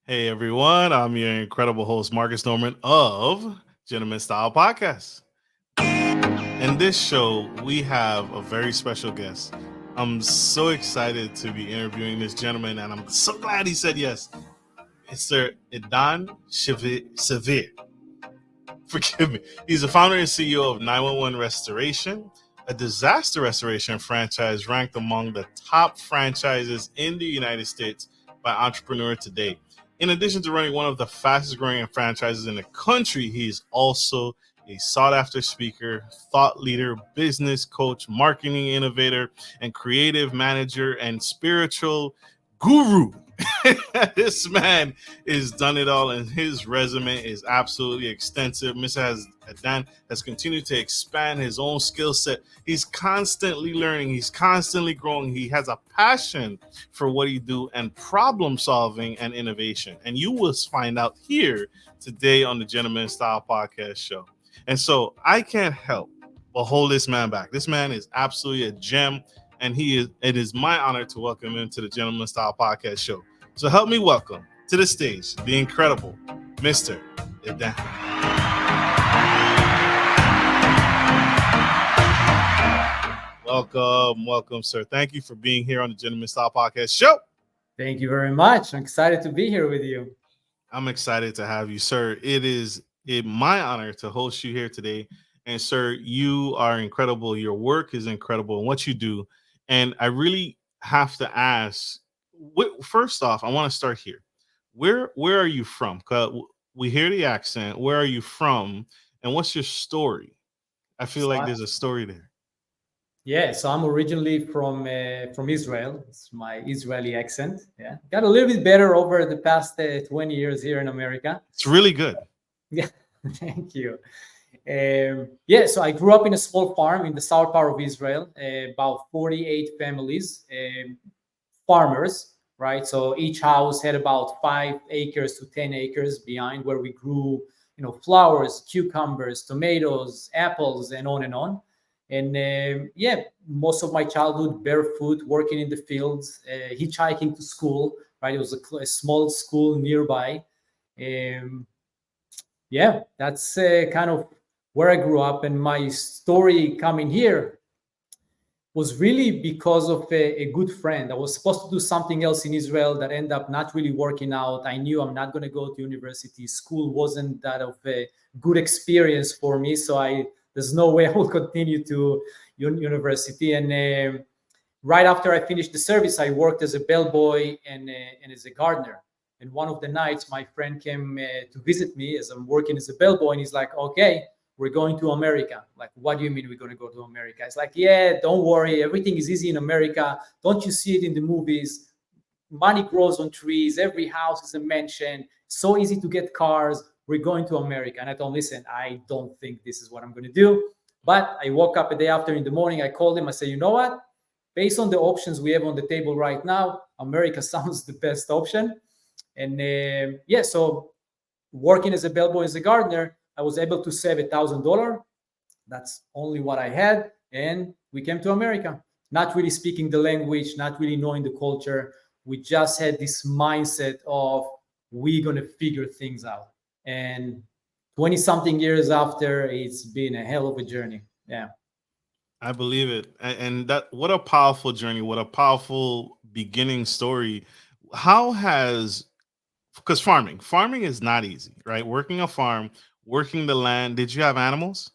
Hey everyone, I'm your incredible host Marcus Norman of Gentleman Style Podcast. In this show, we have a very special guest. I'm so excited to be interviewing this gentleman, and I'm so glad he said yes. It's Sir Idan Shpizear. Forgive me. He's the founder and CEO of 911 Restoration, a disaster restoration franchise ranked among the top franchises in the United States by Entrepreneur Today. In addition to running one of the fastest growing franchises in the country, he's also a sought after speaker, thought leader, business coach, marketing innovator, and creative manager and spiritual guru. This man is done it all, and his resume is absolutely extensive. Mr. Adan has continued to expand his own skill set. He's constantly learning, he's constantly growing. He has a passion for what he do and problem solving and innovation. And you will find out here today on the Gentleman Style Podcast show. And so I can't help but hold this man back. This man is absolutely a gem, and it is my honor to welcome him to the Gentleman Style Podcast show. So help me welcome to the stage the incredible Mr. Idan. Welcome, sir. Thank you for being here on the Gentleman Style Podcast show. Thank you very much. I'm excited to be here with you. I'm excited to have you, sir. It is my honor to host you here today. And, sir, you are incredible. Your work is incredible and what you do. And I really have to ask, first off, I want to start here. Where are you from? 'Cause we hear the accent. Where are you from? And what's your story? I feel So like I, there's a story there. so I'm originally from Israel. It's my Israeli accent. Yeah, got a little bit better over the past 20 years here in America. It's really good. Yeah, thank you. So I grew up in a small farm in the south part of Israel, about 48 families, farmers, right? So each house had about 5 acres to 10 acres behind where we grew, flowers, cucumbers, tomatoes, apples, and on and on. And most of my childhood barefoot, working in the fields, hitchhiking to school, right? It was a small school nearby. Um, that's kind of where I grew up. And my story coming here was really because of a good friend. I was supposed to do something else in Israel that ended up not really working out. I knew I'm not going to go to university. School wasn't that of a good experience for me. So there's no way I will continue to university. And right after I finished the service, I worked as a bellboy and as a gardener. And one of the nights, my friend came to visit me as I'm working as a bellboy, and he's like, "Okay, we're going to America." Like, what do you mean we're going to go to America? It's like, yeah, don't worry. Everything is easy in America. Don't you see it in the movies? Money grows on trees. Every house is a mansion. So easy to get cars. We're going to America. And I told him, listen, I don't think this is what I'm going to do. But I woke up a day after in the morning. I called him. I said, you know what? Based on the options we have on the table right now, America sounds the best option. And so working as a bellboy, as a gardener, I was able to save $1,000. That's only what I had. And we came to America, not really speaking the language, not really knowing the culture. We just had this mindset of we're going to figure things out. And 20 something years after, it's been a hell of a journey. Yeah. I believe it. And that, what a powerful journey, what a powerful beginning story. How has, because farming is not easy, right? Working a farm, working the land. Did you have animals?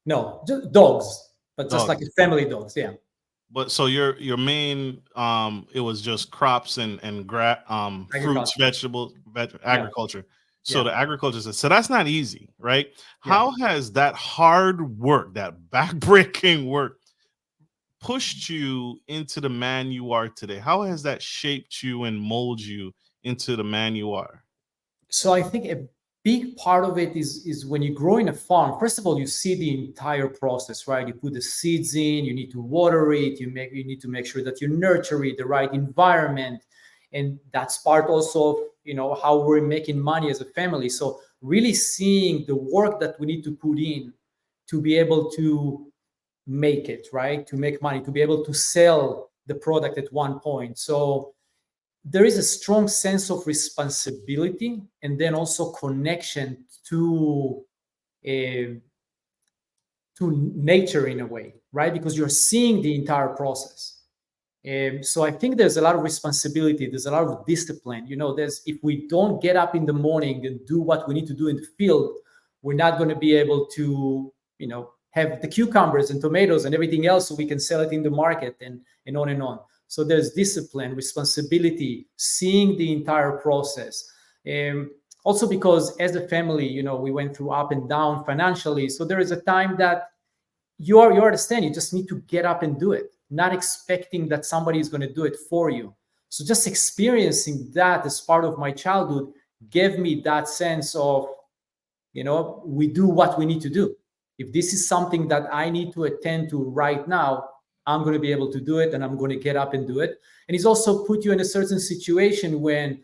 No, just dogs, but just like Dogs. family dogs. Yeah. But so your main it was just crops and fruits, Agriculture. vegetables, Yeah. agriculture. So Yeah. the agriculture, so that's not easy, right? Yeah. How has that hard work, that backbreaking work, pushed you into the man you are today? How has that shaped you and molded you into the man you are? So I think a big part of it is when you grow in a farm. First of all, you see the entire process, right? You put the seeds in, you need to water it, you need to make sure that you nurture it, the right environment, and that's part also of how we're making money as a family. So really seeing the work that we need to put in to be able to make it, right, to make money, to be able to sell the product at one point. So there is a strong sense of responsibility and then also connection uh, to nature in a way, right? Because you're seeing the entire process. So I think there's a lot of responsibility. There's a lot of discipline. There's if we don't get up in the morning and do what we need to do in the field, we're not going to be able to, have the cucumbers and tomatoes and everything else so we can sell it in the market and on and on. So there's discipline, responsibility, seeing the entire process. Also because as a family, we went through up and down financially. So there is a time that you understand you just need to get up and do it, not expecting that somebody is going to do it for you. So just experiencing that as part of my childhood gave me that sense of, we do what we need to do. If this is something that I need to attend to right now, I'm going to be able to do it and I'm going to get up and do it. And it's also put you in a certain situation when,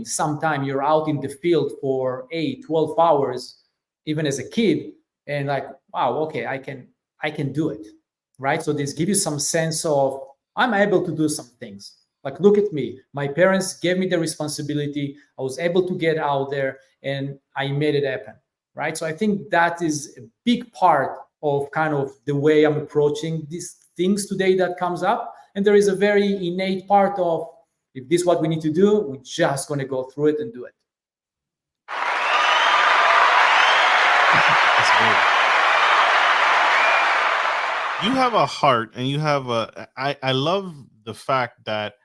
sometime you're out in the field for 8, 12 hours, even as a kid, and like, wow, okay, I can do it, right? So this gives you some sense of I'm able to do some things. Like, look at me. My parents gave me the responsibility. I was able to get out there and I made it happen, right? So I think that is a big part of kind of the way I'm approaching these things today that comes up. And there is a very innate part of if this is what we need to do, we're just going to go through it and do it. That's good. You have a heart, and you have I love the fact that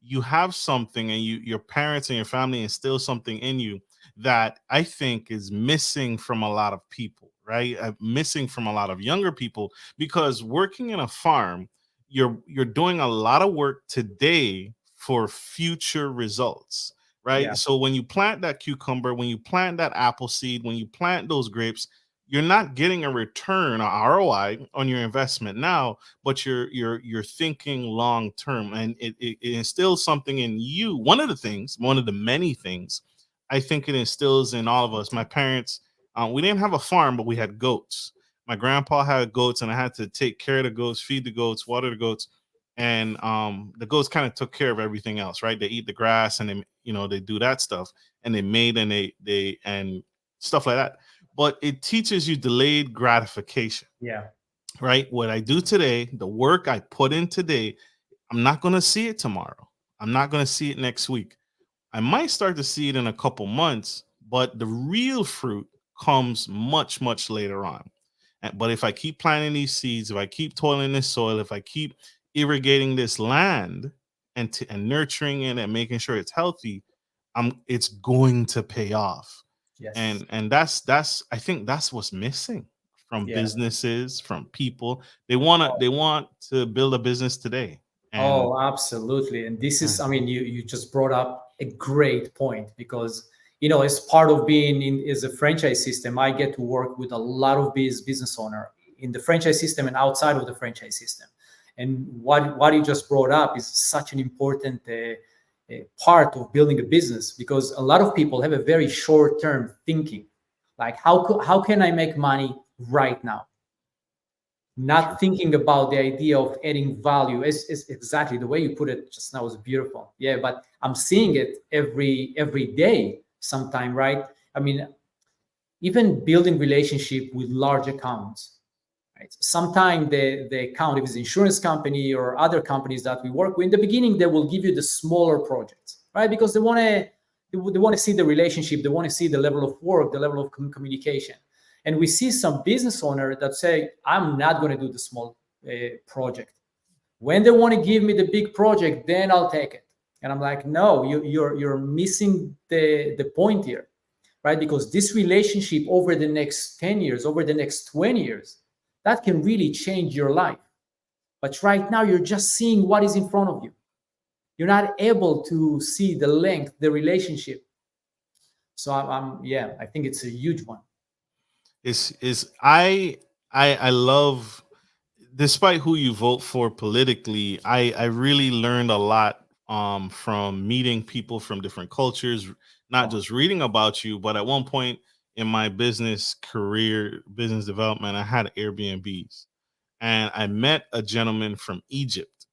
you have something, and your parents and your family instill something in you that I think is missing from a lot of people, right? Missing from a lot of younger people, because working in a farm, you're doing a lot of work today for future results, right? Yeah. So when you plant that cucumber, when you plant that apple seed, when you plant those grapes, you're not getting a return or ROI on your investment now, but you're thinking long term, and it instills something in you. One of the many things I think it instills in all of us. My parents, we didn't have a farm, but we had goats. My grandpa had goats, and I had to take care of the goats, feed the goats, water the goats, and the goats kind of took care of everything else, right? They eat the grass, and they do that stuff, and they made, and they and stuff like that. But it teaches you delayed gratification, Yeah. right? What I do today, the work I put in today, I'm not going to see it tomorrow. I'm not going to see it next week. I might start to see it in a couple months, but the real fruit comes much, much later on. But if I keep planting these seeds, if I keep toiling this soil, if I keep irrigating this land and nurturing it and making sure it's healthy, it's going to pay off. Yes. And that's I think that's what's missing from Yeah. businesses, from people. They want to build a business today. And Oh, absolutely. And this yeah, is, you just brought up a great point because, as part of being in is a franchise system, I get to work with a lot of business owner in the franchise system and outside of the franchise system. And what you just brought up is such an important part of building a business because a lot of people have a very short term thinking, like how can I make money right now? sure. Not thinking about the idea of adding value is exactly the way you put it just now was beautiful. Yeah, but I'm seeing it every day sometime, right? I mean, even building relationship with large accounts, right? Sometimes the account, if it's insurance company or other companies that we work with, in the beginning they will give you the smaller projects, right? Because they want to see the relationship, they want to see the level of work, the level of communication. And we see some business owners that say, I'm not going to do the small project. When they want to give me the big project, then I'll take it. And I'm like, no, you're missing the point here, right? Because this relationship over the next 10 years, over the next 20 years, that can really change your life. But right now, you're just seeing what is in front of you. You're not able to see the length, the relationship. So yeah, I think it's a huge one. Is I love, despite who you vote for politically, I really learned a lot from meeting people from different cultures, not Oh, just reading about you, but at one point in my business career, business development, I had Airbnbs, and I met a gentleman from Egypt.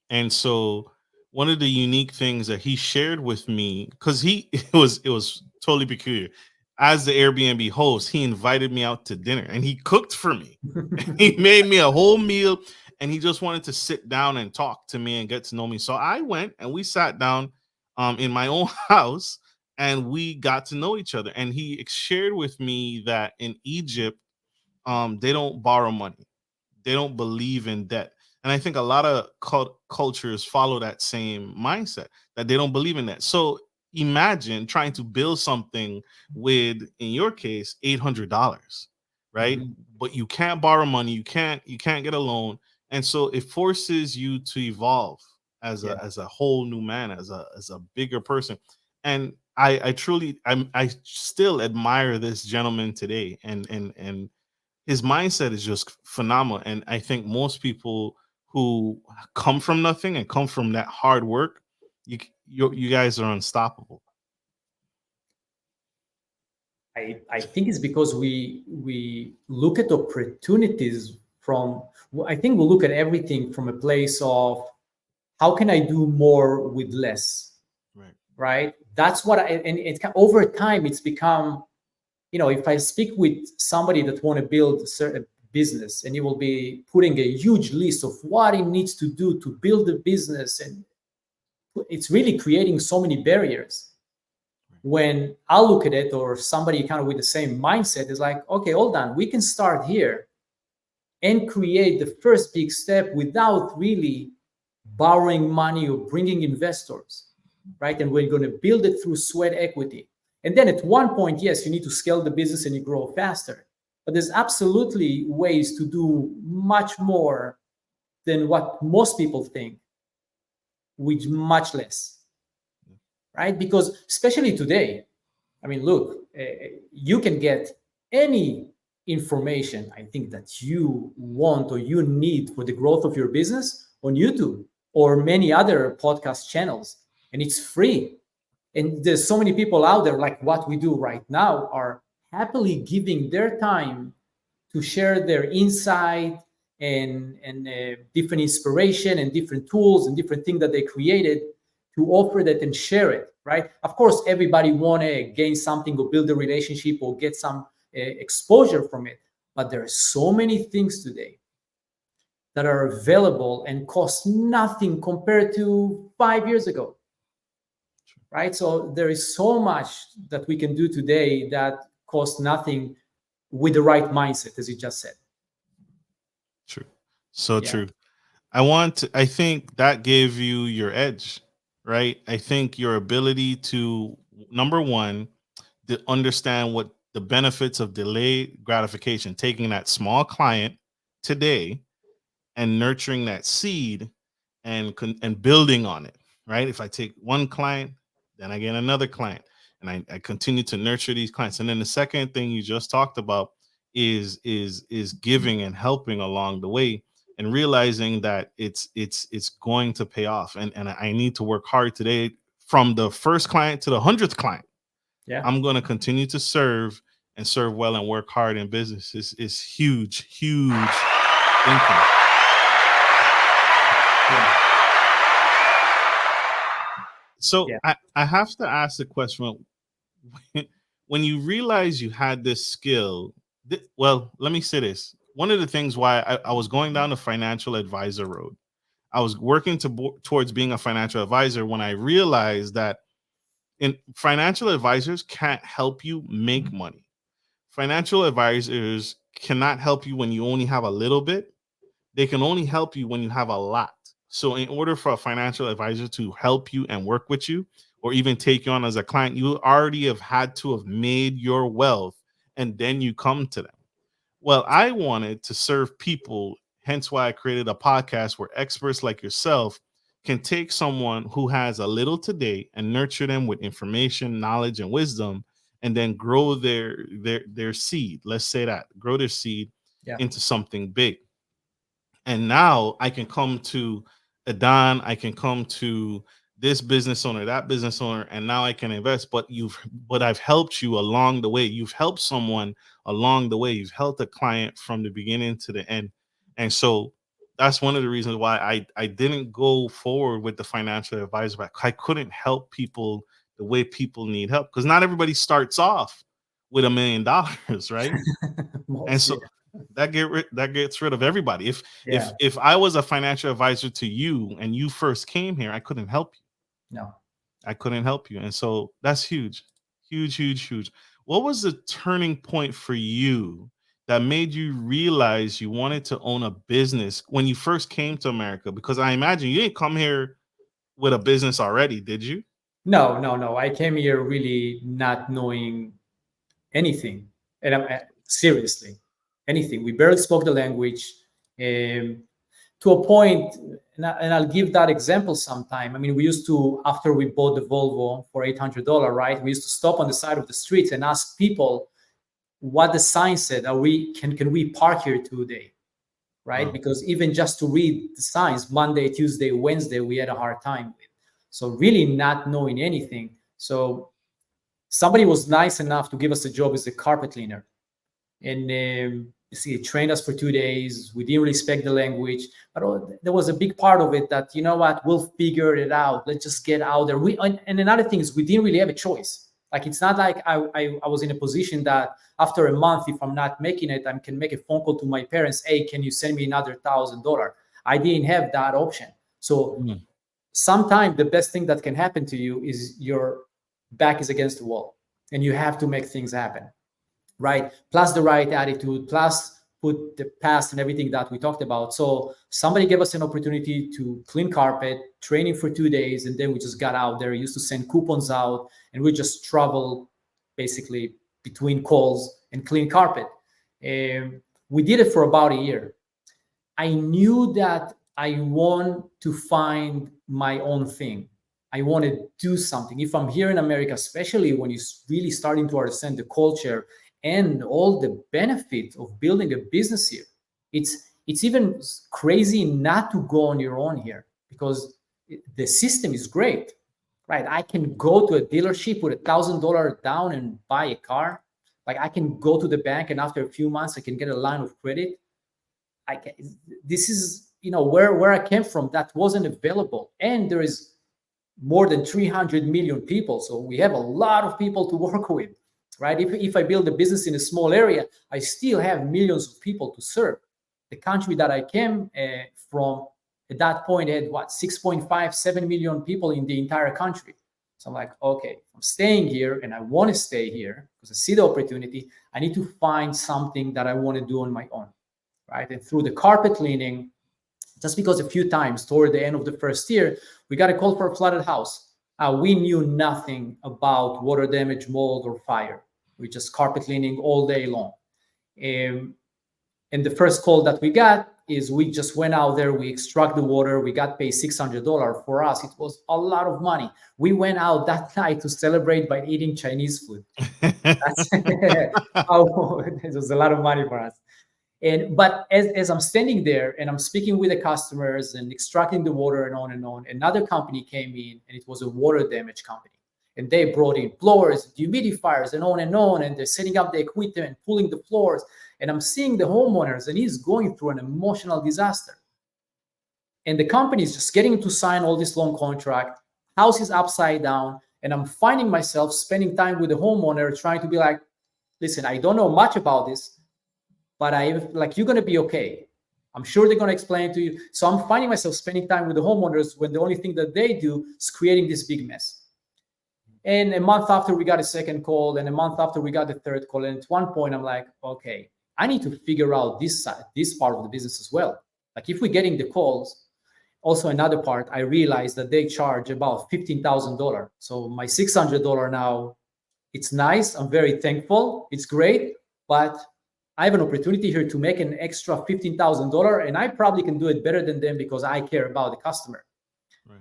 And so one of the unique things that he shared with me, because he it was totally peculiar. As the Airbnb host, he invited me out to dinner and he cooked for me. He made me a whole meal and he just wanted to sit down and talk to me and get to know me. So I went and we sat down in my own house and we got to know each other. And he shared with me that in Egypt, they don't borrow money, they don't believe in debt. And I think a lot of cultures follow that same mindset, that they don't believe in that. So imagine trying to build something with, in your case, $800, right? Mhm. But you can't borrow money, you can't get a loan, and so it forces you to evolve Yeah. as a whole new man, as a bigger person. And I truly, I still admire this gentleman today, and his mindset is just phenomenal. And I think most people who come from nothing and come from that hard work, you guys are unstoppable. I think it's because we look at opportunities from, I think we look at everything from a place of how can I do more with less, Right. right? That's what and over time it's become, if I speak with somebody that want to build a certain business, and he will be putting a huge list of what he needs to do to build the business, and it's really creating so many barriers. When I look at it, or somebody kind of with the same mindset is like, okay, hold on, we can start here and create the first big step without really borrowing money or bringing investors, right? And we're going to build it through sweat equity. And then at one point, yes, you need to scale the business and you grow faster. But there's absolutely ways to do much more than what most people think with much less, right? Because especially today, I mean, look, you can get any information I think that you want or you need for the growth of your business on YouTube or many other podcast channels, and it's free. And there's so many people out there, like what we do right now, are happily giving their time to share their insight and different inspiration and different tools and different things that they created to offer that and share it, right? Of course, everybody want to gain something or build a relationship or get some exposure from it, but there are so many things today that are available and cost nothing compared to 5 years ago, right? So there is so much that we can do today that costs nothing with the right mindset, as you just said. True. So Yeah. true. I think that gave you your edge, right? I think your ability to, number one, to understand what the benefits of delayed gratification, taking that small client today and nurturing that seed and building on it, right? If I take one client, then I get another client, and I continue to nurture these clients. And then the second thing you just talked about is giving and helping along the way, and realizing that it's going to pay off. And I need to work hard today, from the first client to the 100th client. Yeah. I'm going to continue to serve and serve well and work hard in business. Is huge, huge thinking. Yeah. So Yeah. I have to ask the question: when you realize you had this skill, well, let me say this. One of the things why I was going down the financial advisor road, I was working towards being a financial advisor, when I realized that financial advisors can't help you make money. Financial advisors cannot help you when you only have a little bit. They can only help you when you have a lot. So, in order for a financial advisor to help you and work with you, or even take you on as a client, you already have had to have made your wealth, and then you come to them. Well, I wanted to serve people, hence why I created a podcast where experts like yourself can take someone who has a little today and nurture them with information, knowledge, and wisdom, and then grow their seed. Let's say that, grow their seed Yeah. into something big. And now I can come to Idan, I can come to this business owner, that business owner, and now I can invest. But I've helped you along the way. You've helped someone along the way. You've helped a client from the beginning to the end. And so that's one of the reasons why I didn't go forward with the financial advisor back. I couldn't help people the way people need help, because not everybody starts off with $1 million, right? And Most, yeah. so that gets rid of everybody. Yeah. If I was a financial advisor to you and you first came here, I couldn't help you. No. I couldn't help you. And so that's huge, huge, huge, huge. What was the turning point for you that made you realize you wanted to own a business when you first came to America? Because I imagine you didn't come here with a business already, did you? No, no, no. I came here really not knowing anything, and seriously, anything. We barely spoke the language, to a point, and I'll give that example sometime. I mean, we used to, after we bought the Volvo for $800, right? We used to stop on the side of the street and ask people what the sign said. Can we park here today? Right? Wow. Because even just to read the signs, Monday, Tuesday, Wednesday, we had a hard time with. So really not knowing anything. So somebody was nice enough to give us a job as a carpet cleaner. And you see, it trained us for 2 days. We didn't really speak the language, but there was a big part of it that, you know what, we'll figure it out. Let's just get out there. And another thing is, we didn't really have a choice. Like, it's not like I was in a position that after a month, if I'm not making it, I can make a phone call to my parents. Hey, can you send me another $1,000? I didn't have that option. So sometimes the best thing that can happen to you is your back is against the wall and you have to make things happen, right? Plus the right attitude, plus put the past and everything that we talked about. So somebody gave us an opportunity to clean carpet, training for 2 days, and then we just got out there. We used to send coupons out, and we just travel basically between calls and clean carpet. We did it for about a year. I knew that I want to find my own thing. I want to do something. If I'm here in America, especially when you're really starting to understand the culture and all the benefits of building a business here, it's even crazy not to go on your own here, because the system is great, right? I can go to a dealership with $1,000 down and buy a car. Like, I can go to the bank and after a few months I can get a line of credit. This is, where I came from, that wasn't available. And there is more than 300 million people. So we have a lot of people to work with, right? If I build a business in a small area, I still have millions of people to serve. The country that I came from at that point had 6.5, 7 million people in the entire country. So I'm like, okay, I'm staying here and I want to stay here because I see the opportunity. I need to find something that I want to do on my own, right? And through the carpet cleaning, just because a few times toward the end of the first year, we got a call for a flooded house. We knew nothing about water damage, mold, or fire. We just carpet cleaning all day long. And the first call that we got is we just went out there, we extract the water, we got paid $600. For us, it was a lot of money. We went out that night to celebrate by eating Chinese food. It was a lot of money for us. But as I'm standing there and I'm speaking with the customers and extracting the water and on, another company came in, and it was a water damage company. And they brought in blowers, dehumidifiers, and on, and they're setting up the equipment and pulling the floors. And I'm seeing the homeowners, and he's going through an emotional disaster. And the company is just getting to sign all this long contract. House is upside down. And I'm finding myself spending time with the homeowner, trying to be like, listen, I don't know much about this, but you're going to be okay. I'm sure they're going to explain it to you. So I'm finding myself spending time with the homeowners when the only thing that they do is creating this big mess. And a month after, we got a second call, and a month after, we got the third call. And at one point, I'm like, okay, I need to figure out this part of the business as well. Like, if we're getting the calls, also another part, I realized that they charge about $15,000. So my $600 now, it's nice. I'm very thankful. It's great, but I have an opportunity here to make an extra $15,000, and I probably can do it better than them because I care about the customer. Right.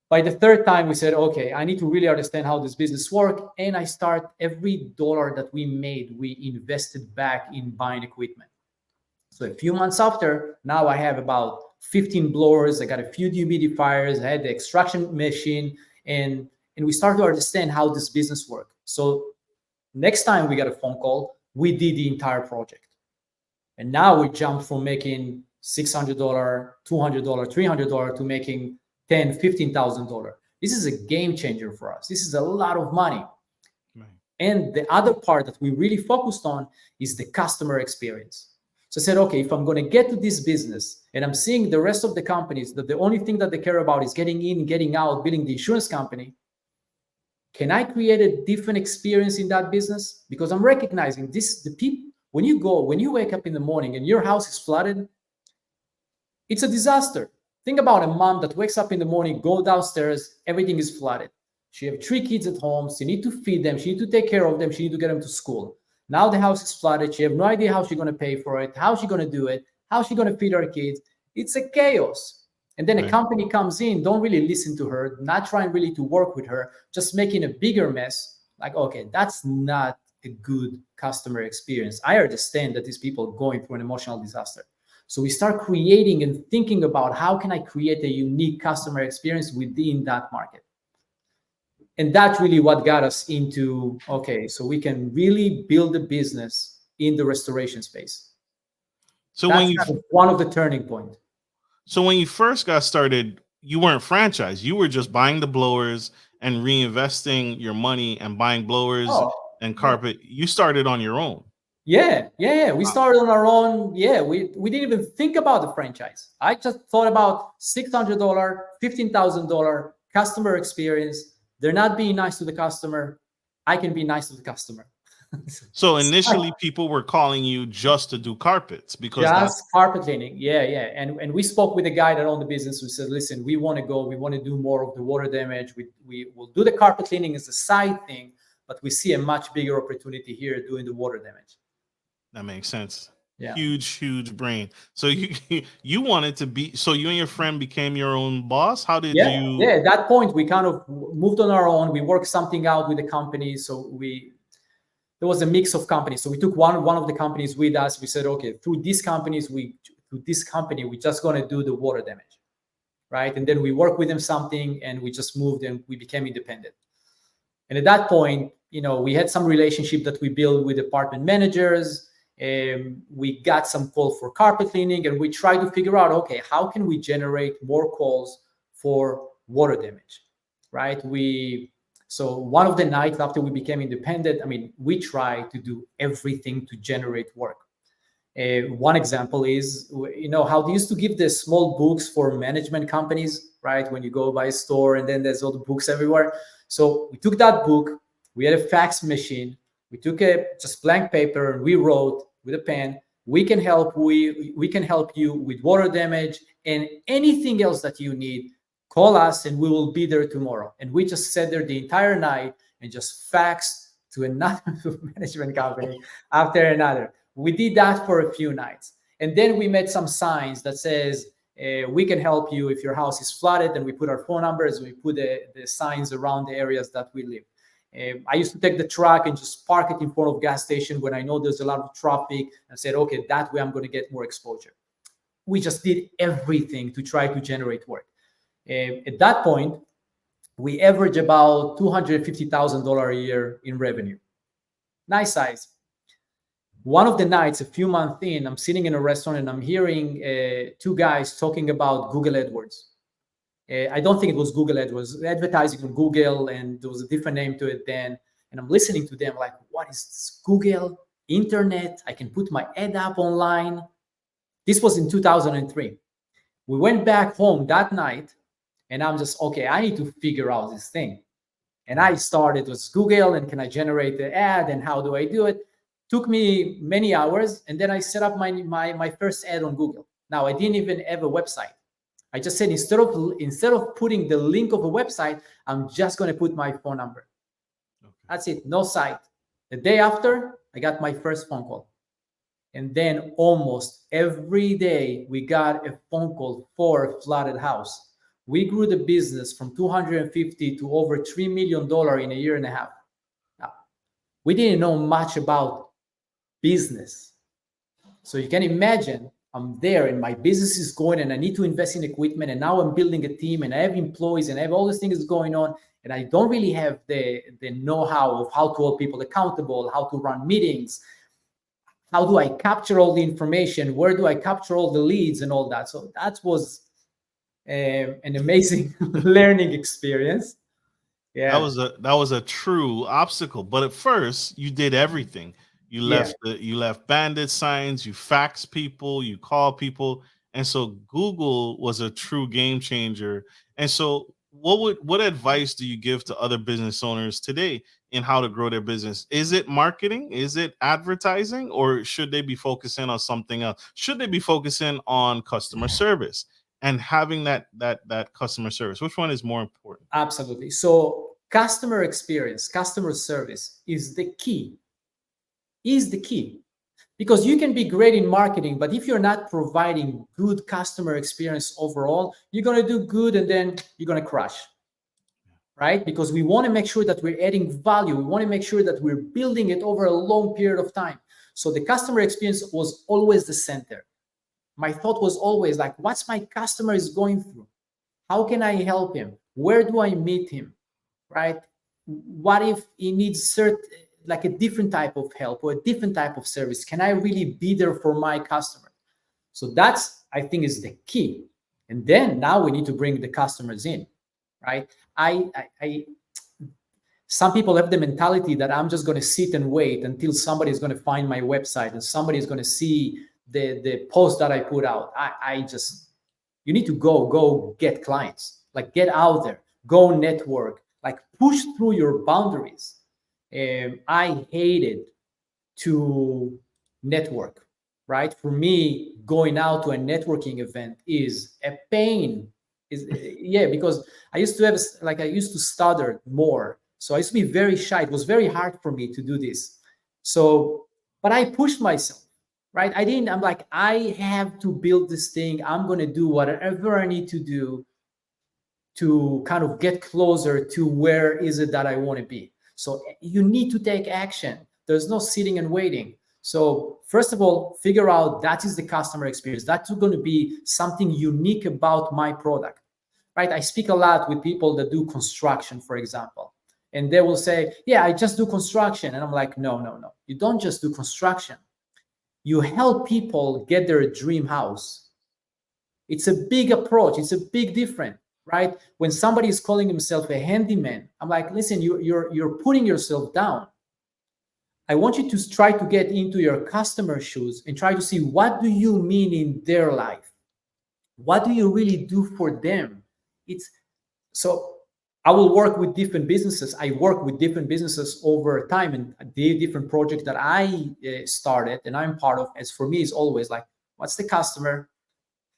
By the third time, we said, okay, I need to really understand how this business works. And I start every dollar that we made, we invested back in buying equipment. So a few months after, now I have about 15 blowers. I got a few dehumidifiers. I had the extraction machine, and we start to understand how this business works. So next time we got a phone call, we did the entire project. And now we jumped from making $600, $200, $300 to making $10,000, $15,000. This is a game changer for us. This is a lot of money. Right. And the other part that we really focused on is the customer experience. So I said, okay, if I'm going to get to this business and I'm seeing the rest of the companies that the only thing that they care about is getting in, getting out, building the insurance company, can I create a different experience in that business? Because I'm recognizing this, the people, when you wake up in the morning and your house is flooded, it's a disaster. Think about a mom that wakes up in the morning, go downstairs, everything is flooded. She have 3 kids at home. She need to feed them. She need to take care of them. She need to get them to school. Now the house is flooded. She have no idea how she's going to pay for it, how she's going to do it, how she's going to feed her kids. It's a chaos. And then a company comes in, don't really listen to her, not trying really to work with her, just making a bigger mess. Like, okay, that's not a good customer experience. I understand that these people are going through an emotional disaster. So we start creating and thinking about how can I create a unique customer experience within that market. And that's really what got us into, okay, so we can really build a business in the restoration space. So that's one of the turning points. So when you first got started, you weren't franchised. You were just buying the blowers and reinvesting your money and buying blowers and carpet. You started on your own. Yeah. We started on our own. Yeah, we didn't even think about the franchise. I just thought about $600, $15,000 customer experience. They're not being nice to the customer. I can be nice to the customer. So initially, people were calling you just to do carpets because just carpet cleaning. Yeah. And we spoke with the guy that owned the business. We said, listen, we want to do more of the water damage. We will do the carpet cleaning as a side thing, but we see a much bigger opportunity here doing the water damage. That makes sense. Yeah. Huge brain. So you wanted to be, so you and your friend became your own boss. How did you? Yeah, at that point we kind of moved on our own. We worked something out with the company. So there was a mix of companies. So we took one of the companies with us. We said, okay, through this company, we're just going to do the water damage, right? And then we worked with them something, and we just moved and we became independent. And at that point, we had some relationship that we built with apartment managers. We got some calls for carpet cleaning, and we tried to figure out, okay, how can we generate more calls for water damage, right? So one of the nights after we became independent, we tried to do everything to generate work. One example is, how they used to give the small books for management companies, right? When you go by a store and then there's all the books everywhere. So we took that book, we had a fax machine, we took just blank paper, and we wrote with a pen, we can help you with water damage and anything else that you need. Call us and we will be there tomorrow. And we just sat there the entire night and just faxed to another management company after another. We did that for a few nights. And then we made some signs that says, we can help you if your house is flooded. And we put our phone numbers, we put the signs around the areas that we live. I used to take the truck and just park it in front of gas station when I know there's a lot of traffic, and said, okay, that way I'm going to get more exposure. We just did everything to try to generate work. At that point, we average about $250,000 a year in revenue. Nice size. One of the nights, a few months in, I'm sitting in a restaurant and I'm hearing 2 guys talking about Google AdWords. I don't think it was Google AdWords, it was advertising on Google, and there was a different name to it then. And I'm listening to them like, what is this? Google, internet, I can put my ad up online. This was in 2003. We went back home that night, and I'm just, okay, I need to figure out this thing. And I started with Google, and can I generate the ad, and how do I do it? Took me many hours, and then I set up my first ad on Google. Now, I didn't even have a website. I just said, instead of putting the link of a website, I'm just going to put my phone number. Okay. That's it, no site. The day after, I got my first phone call. And then almost every day, we got a phone call for a flooded house. We grew the business from $250 to over $3 million in a year and a half. Now, we didn't know much about business. So you can imagine, I'm there and my business is going and I need to invest in equipment, and now I'm building a team and I have employees and I have all these things going on, and I don't really have the know-how of how to hold people accountable, how to run meetings. how do I capture all the information? Where do I capture all the leads and all that? So that was an amazing learning experience. Yeah, That was a true obstacle. But at first, you did everything. yeah, You left bandit signs, you fax people, you call people, and so Google was a true game changer. And so, what advice do you give to other business owners today in how to grow their business? Is it marketing? Is it advertising? Or should they be focusing on something else? Should they be focusing on customer service and having that customer service? Which one is more important? absolutely. So customer experience, customer service is the key. Because you can be great in marketing, but if you're not providing good customer experience overall, you're going to do good and then you're going to crash, right? Because we want to make sure that we're adding value. We want to make sure that we're building it over a long period of time. So the customer experience was always the center. My thought was always like, what's my customer is going through? How can I help him? Where do I meet him? Right? What if he needs like a different type of help or a different type of service? Can I really be there for my customer? So that's, I think, is the key. And then now we need to bring the customers in, right? Some people have the mentality that I'm just going to sit and wait until somebody is going to find my website and somebody is going to see the post that I put out. You need to go get clients, like get out there, go network, like push through your boundaries. I hated to network, right? For me, going out to a networking event is a pain. Yeah, because I used to stutter more. So I used to be very shy. It was very hard for me to do this. So, but I pushed myself, right? I'm like, I have to build this thing. I'm going to do whatever I need to do to kind of get closer to where is it that I want to be. So you need to take action. There's no sitting and waiting. So first of all, figure out that is the customer experience. That's going to be something unique about my product, right? I speak a lot with people that do construction, for example, and they will say, yeah, I just do construction. And I'm like, no. You don't just do construction. You help people get their dream house. It's a big approach. It's a big difference, right? When somebody is calling himself a handyman, I'm like, listen, you're putting yourself down. I want you to try to get into your customer's shoes and try to see, what do you mean in their life? What do you really do for them? So I will work with different businesses. I work with different businesses over time, and the different projects that I started and I'm part of, as for me, is always like, what's the customer?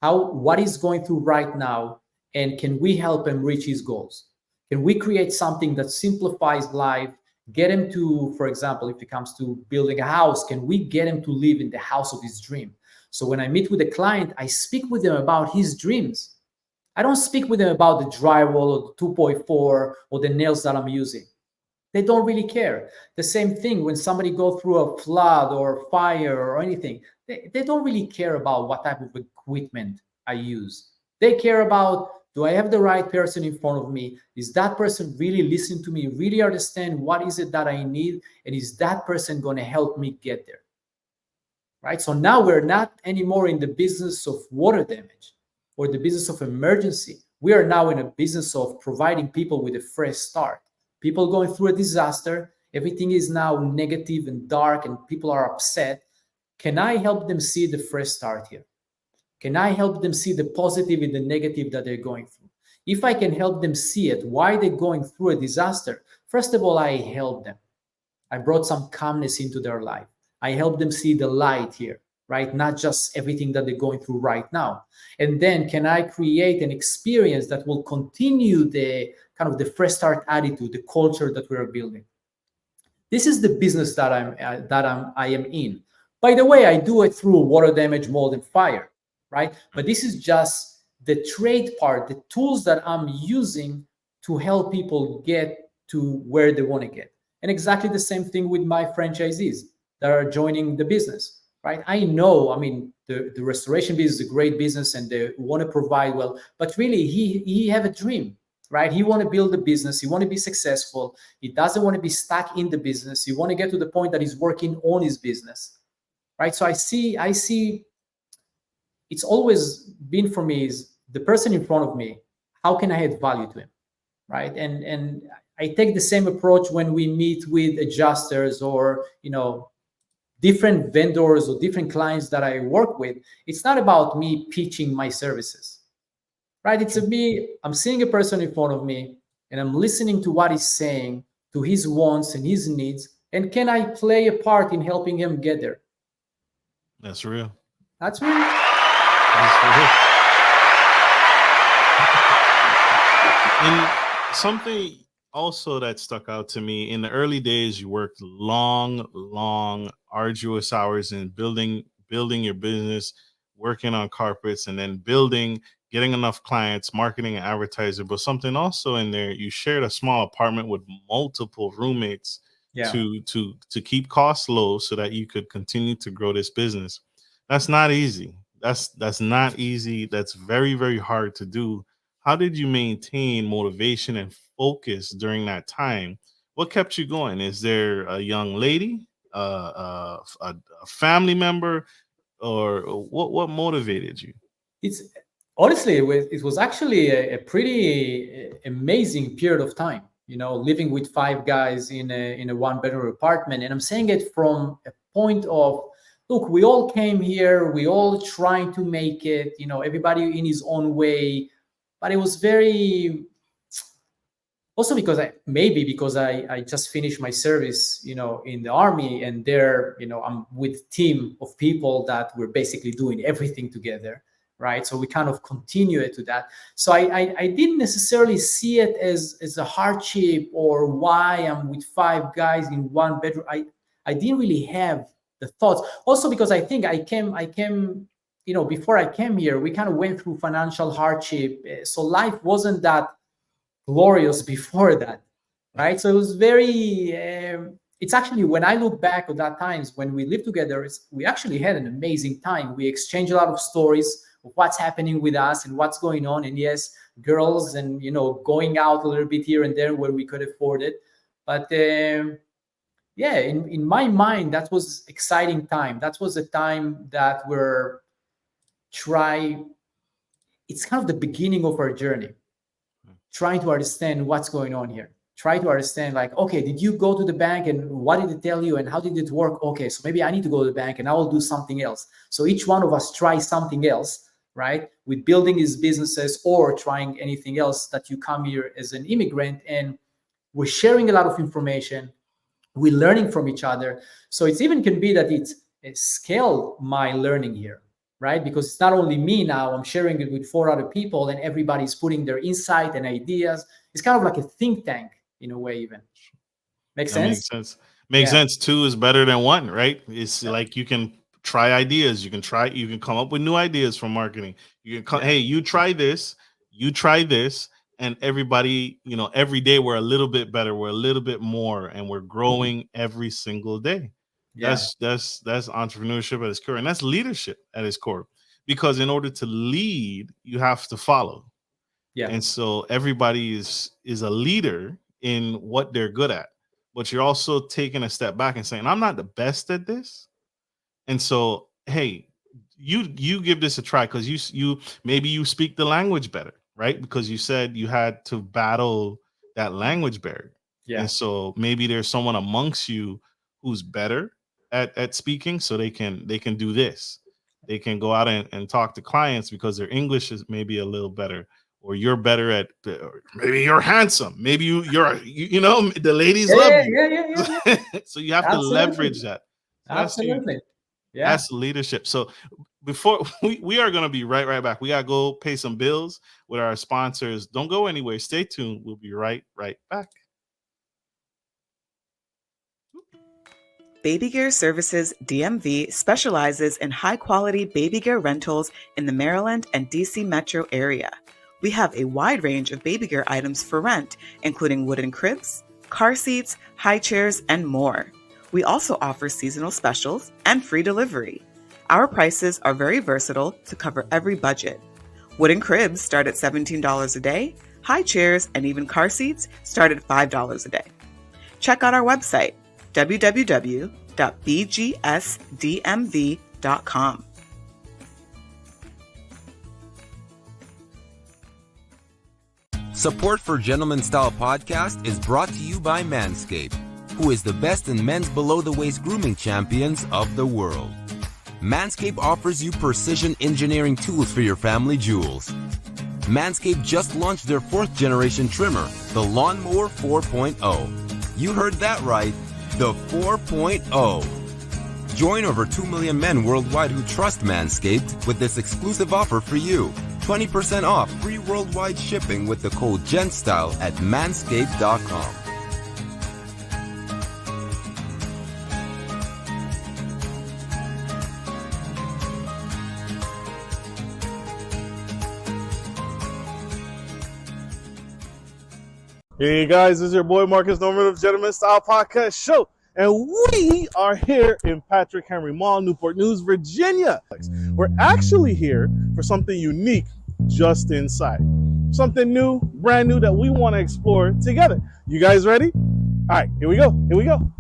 What is going through right now? And can we help him reach his goals? Can we create something that simplifies life? Get him to, for example, if it comes to building a house, can we get him to live in the house of his dream? So when I meet with a client, I speak with them about his dreams. I don't speak with them about the drywall or the 2.4 or the nails that I'm using. They don't really care. The same thing when somebody goes through a flood or fire or anything, they don't really care about what type of equipment I use. They care about, do I have the right person in front of me? Is that person really listening to me, really understand what is it that I need? And is that person going to help me get there? Right? So now we're not anymore in the business of water damage or the business of emergency. We are now in a business of providing people with a fresh start. People going through a disaster, everything is now negative and dark and people are upset. Can I help them see the fresh start here? Can I help them see the positive in the negative that they're going through? If I can help them see it, why they're going through a disaster, first of all, I help them. I brought some calmness into their life. I help them see the light here, right? Not just everything that they're going through right now. And then can I create an experience that will continue the kind of the fresh start attitude, the culture that we're building? This is the business that I am in. By the way, I do it through water damage, mold, and fire, right? But this is just the trade part, the tools that I'm using to help people get to where they want to get. And exactly the same thing with my franchisees that are joining the business, right? I know, I mean, the restoration business is a great business and they want to provide well, but really he have a dream, right? He want to build a business. He want to be successful. He doesn't want to be stuck in the business. He want to get to the point that he's working on his business, right? So I see it's always been for me is the person in front of me, how can I add value to him, right? And I take the same approach when we meet with adjusters or, different vendors or different clients that I work with. It's not about me pitching my services, right? It's I'm seeing a person in front of me and I'm listening to what he's saying, to his wants and his needs, and can I play a part in helping him get there? That's real. That's real. That's real. And something also that stuck out to me in the early days, you worked long, arduous hours in building your business, working on carpets, and then getting enough clients, marketing and advertising. But something also in there, you shared a small apartment with multiple roommates to keep costs low so that you could continue to grow this business. That's not easy. That's not easy. That's very, very hard to do. How did you maintain motivation and focus during that time? What kept you going? Is there a young lady, a family member, or what motivated you? It's honestly, it was actually a pretty amazing period of time. Living with five guys in a one-bedroom apartment, and I'm saying it from a point of, look, we all came here, we all trying to make it. Everybody in his own way, but it was very. Also because I just finished my service, in the army, and there, I'm with a team of people that we're basically doing everything together, right? So we kind of continue to that. So I didn't necessarily see it as a hardship or why I'm with five guys in one bedroom. I didn't really have the thoughts. Also because I think I came, before I came here, we kind of went through financial hardship. So life wasn't that glorious before that, right? So it was very it's actually, when I look back at that times when we lived together, we actually had an amazing time. We exchanged a lot of stories of what's happening with us and what's going on, and yes, girls, and going out a little bit here and there where we could afford it. But yeah, in my mind, that was exciting time. That was a time that it's kind of the beginning of our journey, trying to understand what's going on here. Try to understand, like, okay, did you go to the bank and what did it tell you and how did it work? Okay, so maybe I need to go to the bank and I will do something else. So each one of us tries something else, right? With building his businesses or trying anything else that you come here as an immigrant, and we're sharing a lot of information. We're learning from each other. So it's even can be that it scaled my learning here, right? Because it's not only me now, I'm sharing it with 4 other people and everybody's putting their insight and ideas. It's kind of like a think tank in a way, even. Makes sense? Makes sense. Makes sense. 2 is better than 1, right? It's like you can try ideas. You can come up with new ideas from marketing. You can hey, you try this, and everybody, every day we're a little bit better, we're a little bit more, and we're growing every single day. That's entrepreneurship at its core, and that's leadership at its core. Because in order to lead, you have to follow. And so everybody is a leader in what they're good at. But you're also taking a step back and saying, I'm not the best at this. And so, hey, you give this a try, because you maybe you speak the language better, right? Because you said you had to battle that language barrier. And so maybe there's someone amongst you who's better at speaking, so they can do this. They can go out and talk to clients because their English is maybe a little better, or you're better at, or maybe you're handsome, maybe you're the ladies love you. So you have to leverage that. So Absolutely. That's leadership. So before we are going to be right back. We got to go pay some bills with our sponsors. Don't go anywhere. Stay tuned. We'll be right back. Baby Gear Services DMV specializes in high-quality baby gear rentals in the Maryland and DC metro area. We have a wide range of baby gear items for rent, including wooden cribs, car seats, high chairs, and more. We also offer seasonal specials and free delivery. Our prices are very versatile to cover every budget. Wooden cribs start at $17 a day, high chairs and even car seats start at $5 a day. Check out our website, www.babygear.com, www.bgsdmv.com. Support for Gentleman Style Podcast is brought to you by Manscaped, who is the best in men's below-the-waist grooming champions of the world. Manscaped offers you precision engineering tools for your family jewels. Manscaped just launched their 4th generation trimmer, the Lawnmower 4.0. You heard that right, the 4.0. Join over 2 million men worldwide who trust Manscaped with this exclusive offer for you. 20% off free worldwide shipping with the code GENSTYLE at manscaped.com. Hey guys, this is your boy Marcus Norman of Gentleman Style Podcast Show, and we are here in Patrick Henry Mall, Newport News, Virginia. We're actually here for something unique just inside. Something new, brand new that we want to explore together. You guys ready? All right, here we go. Here we go.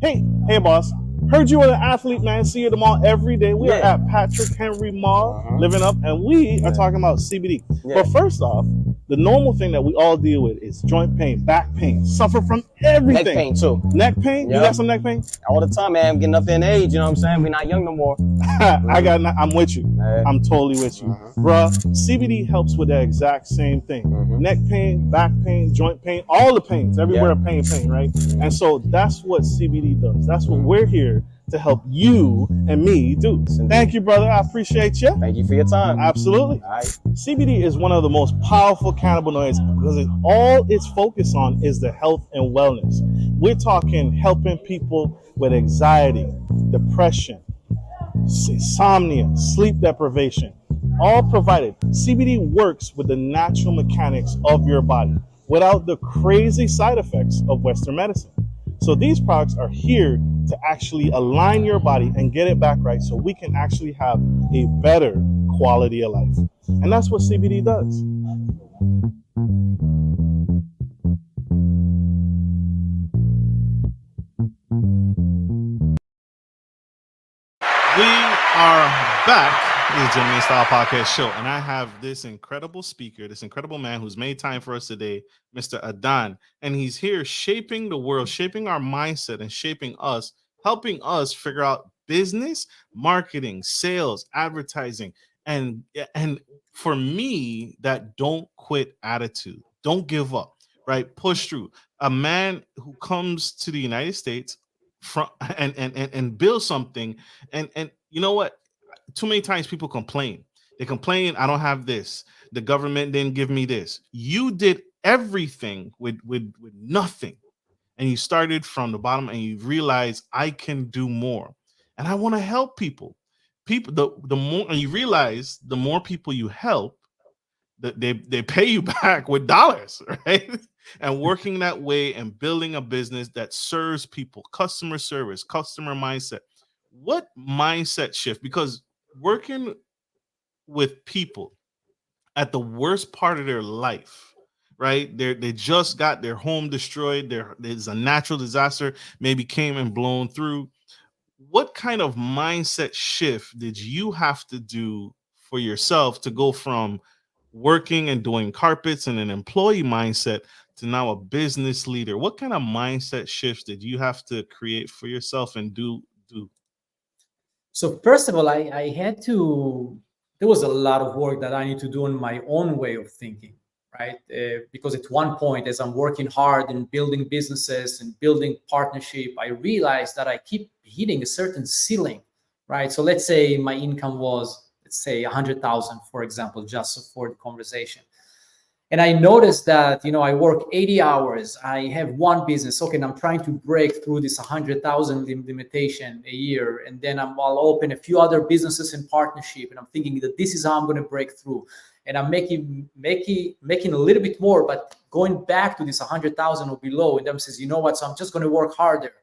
Hey, boss. Heard you were an athlete, man. See you at the mall every day. We are at Patrick Henry Mall, living up, and we are talking about CBD. But first off, the normal thing that we all deal with is joint pain, back pain, suffer from everything. Neck pain too. Neck pain? You got some neck pain? All the time, man. I'm getting up in age, you know what I'm saying? We're not young no more. I'm with you. I'm totally with you. Bruh, CBD helps with that exact same thing. Neck pain, back pain, joint pain, all the pains, everywhere pain, right? And so that's what CBD does. That's what we're here to help you and me do. Thank you, brother. I appreciate you. Thank you for your time. Absolutely. All right. CBD is one of the most powerful cannabinoids because all it's focused on is the health and wellness. We're talking helping people with anxiety, depression, insomnia, sleep deprivation, all provided. CBD works with the natural mechanics of your body without the crazy side effects of Western medicine. So these products are here to actually align your body and get it back right so we can actually have a better quality of life. And that's what CBD does. We are back in the Gentleman Style Podcast Show, and I have this incredible speaker, this incredible man who's made time for us today, Mr. Idan, and he's here shaping the world, shaping our mindset, and shaping us, helping us figure out business, marketing, sales, advertising, and for me, that don't quit attitude, don't give up, right? Push through. A man who comes to the United States from and build something, and you know what? Too many times people complain. They complain, I don't have this. The government didn't give me this. You did everything with nothing. And you started from the bottom and you realize I can do more. And I want to help people. The more, and you realize the more people you help, that they pay you back with dollars, right? And working that way and building a business that serves people, customer service, customer mindset. What mindset shift? Because working with people at the worst part of their life, right? They just got their home destroyed. There's a natural disaster, maybe came and blown through. What kind of mindset shift did you have to do for yourself to go from working and doing carpets and an employee mindset to now a business leader? What kind of mindset shifts did you have to create for yourself and do? So first of all, I had to, there was a lot of work that I need to do on my own way of thinking, right? Because at one point, as I'm working hard and building businesses and building partnership, I realized that I keep hitting a certain ceiling, right? So let's say my income was, let's say 100,000, for example, just for the conversation. And I noticed that, I work 80 hours. I have one business. Okay, and I'm trying to break through this 100,000 limitation a year. And then I'll open a few other businesses in partnership. And I'm thinking that this is how I'm going to break through. And I'm making a little bit more, but going back to this 100,000 or below. And then says, you know what? So I'm just going to work harder.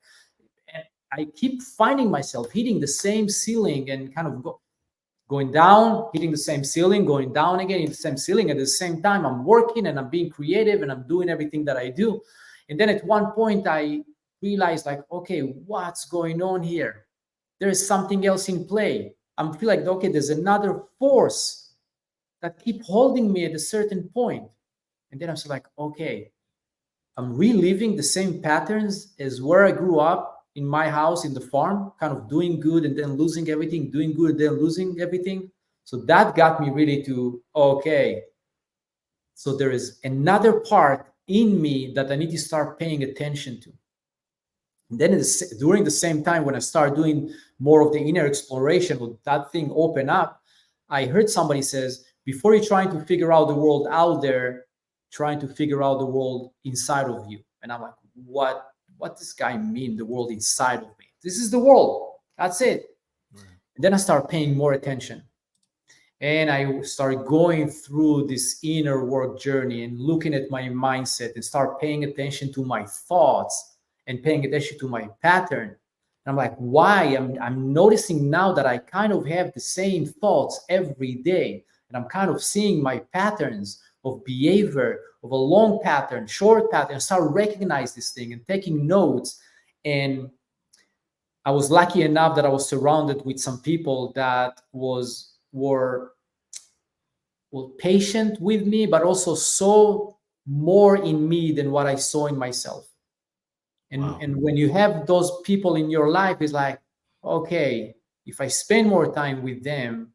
And I keep finding myself hitting the same ceiling and kind of going down, hitting the same ceiling, going down again, hitting the same ceiling. At the same time, I'm working and I'm being creative and I'm doing everything that I do. And then at one point I realized, like, okay, what's going on here? There's something else in play. I'm feel like, okay, there's another force that keep holding me at a certain point. And then I was like, okay, I'm reliving the same patterns as where I grew up in my house in the farm, kind of doing good and then losing everything, doing good and then losing everything. So that got me really to, okay, so there is another part in me that I need to start paying attention to. And then during the same time, when I started doing more of the inner exploration, when that thing opened up, I heard somebody says, before you're trying to figure out the world out there, trying to figure out the world inside of you. And I'm like, what does this guy mean, the world inside of me? This is the world. That's it. Right. And then I started paying more attention. And I started going through this inner work journey and looking at my mindset and start paying attention to my thoughts and paying attention to my pattern. And I'm like, why? I'm noticing now that I kind of have the same thoughts every day. And I'm kind of seeing my patterns of behavior, of a long pattern, short pattern. I start recognize this thing and taking notes. And I was lucky enough that I was surrounded with some people that were patient with me, but also saw more in me than what I saw in myself. And, wow. And when you have those people in your life, it's like, okay, if I spend more time with them,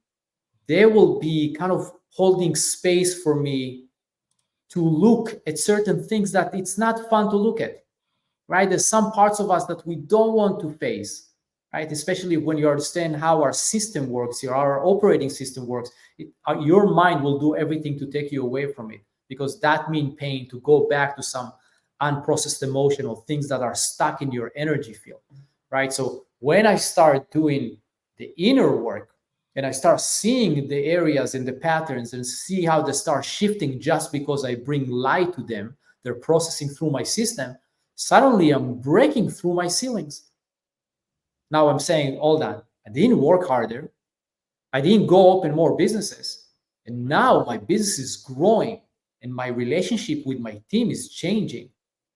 they will be kind of holding space for me to look at certain things that it's not fun to look at, right? There's some parts of us that we don't want to face, right? Especially when you understand how our system works, our operating system works, your mind will do everything to take you away from it, because that means pain, to go back to some unprocessed emotional things that are stuck in your energy field, right? So when I start doing the inner work and I start seeing the areas and the patterns and see how they start shifting just because I bring light to them, they're processing through my system, suddenly I'm breaking through my ceilings. Now I'm saying, all that, I didn't work harder. I didn't go open more businesses. And now my business is growing and my relationship with my team is changing.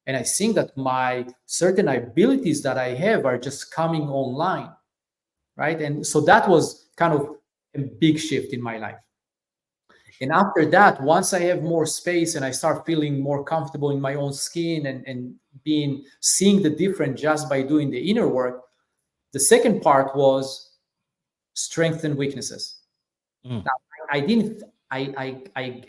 And I think that my certain abilities that I have are just coming online, right? And so that was kind of a big shift in my life. And after that, once I have more space and I start feeling more comfortable in my own skin and seeing the difference just by doing the inner work, the second part was strengths and weaknesses. Now, I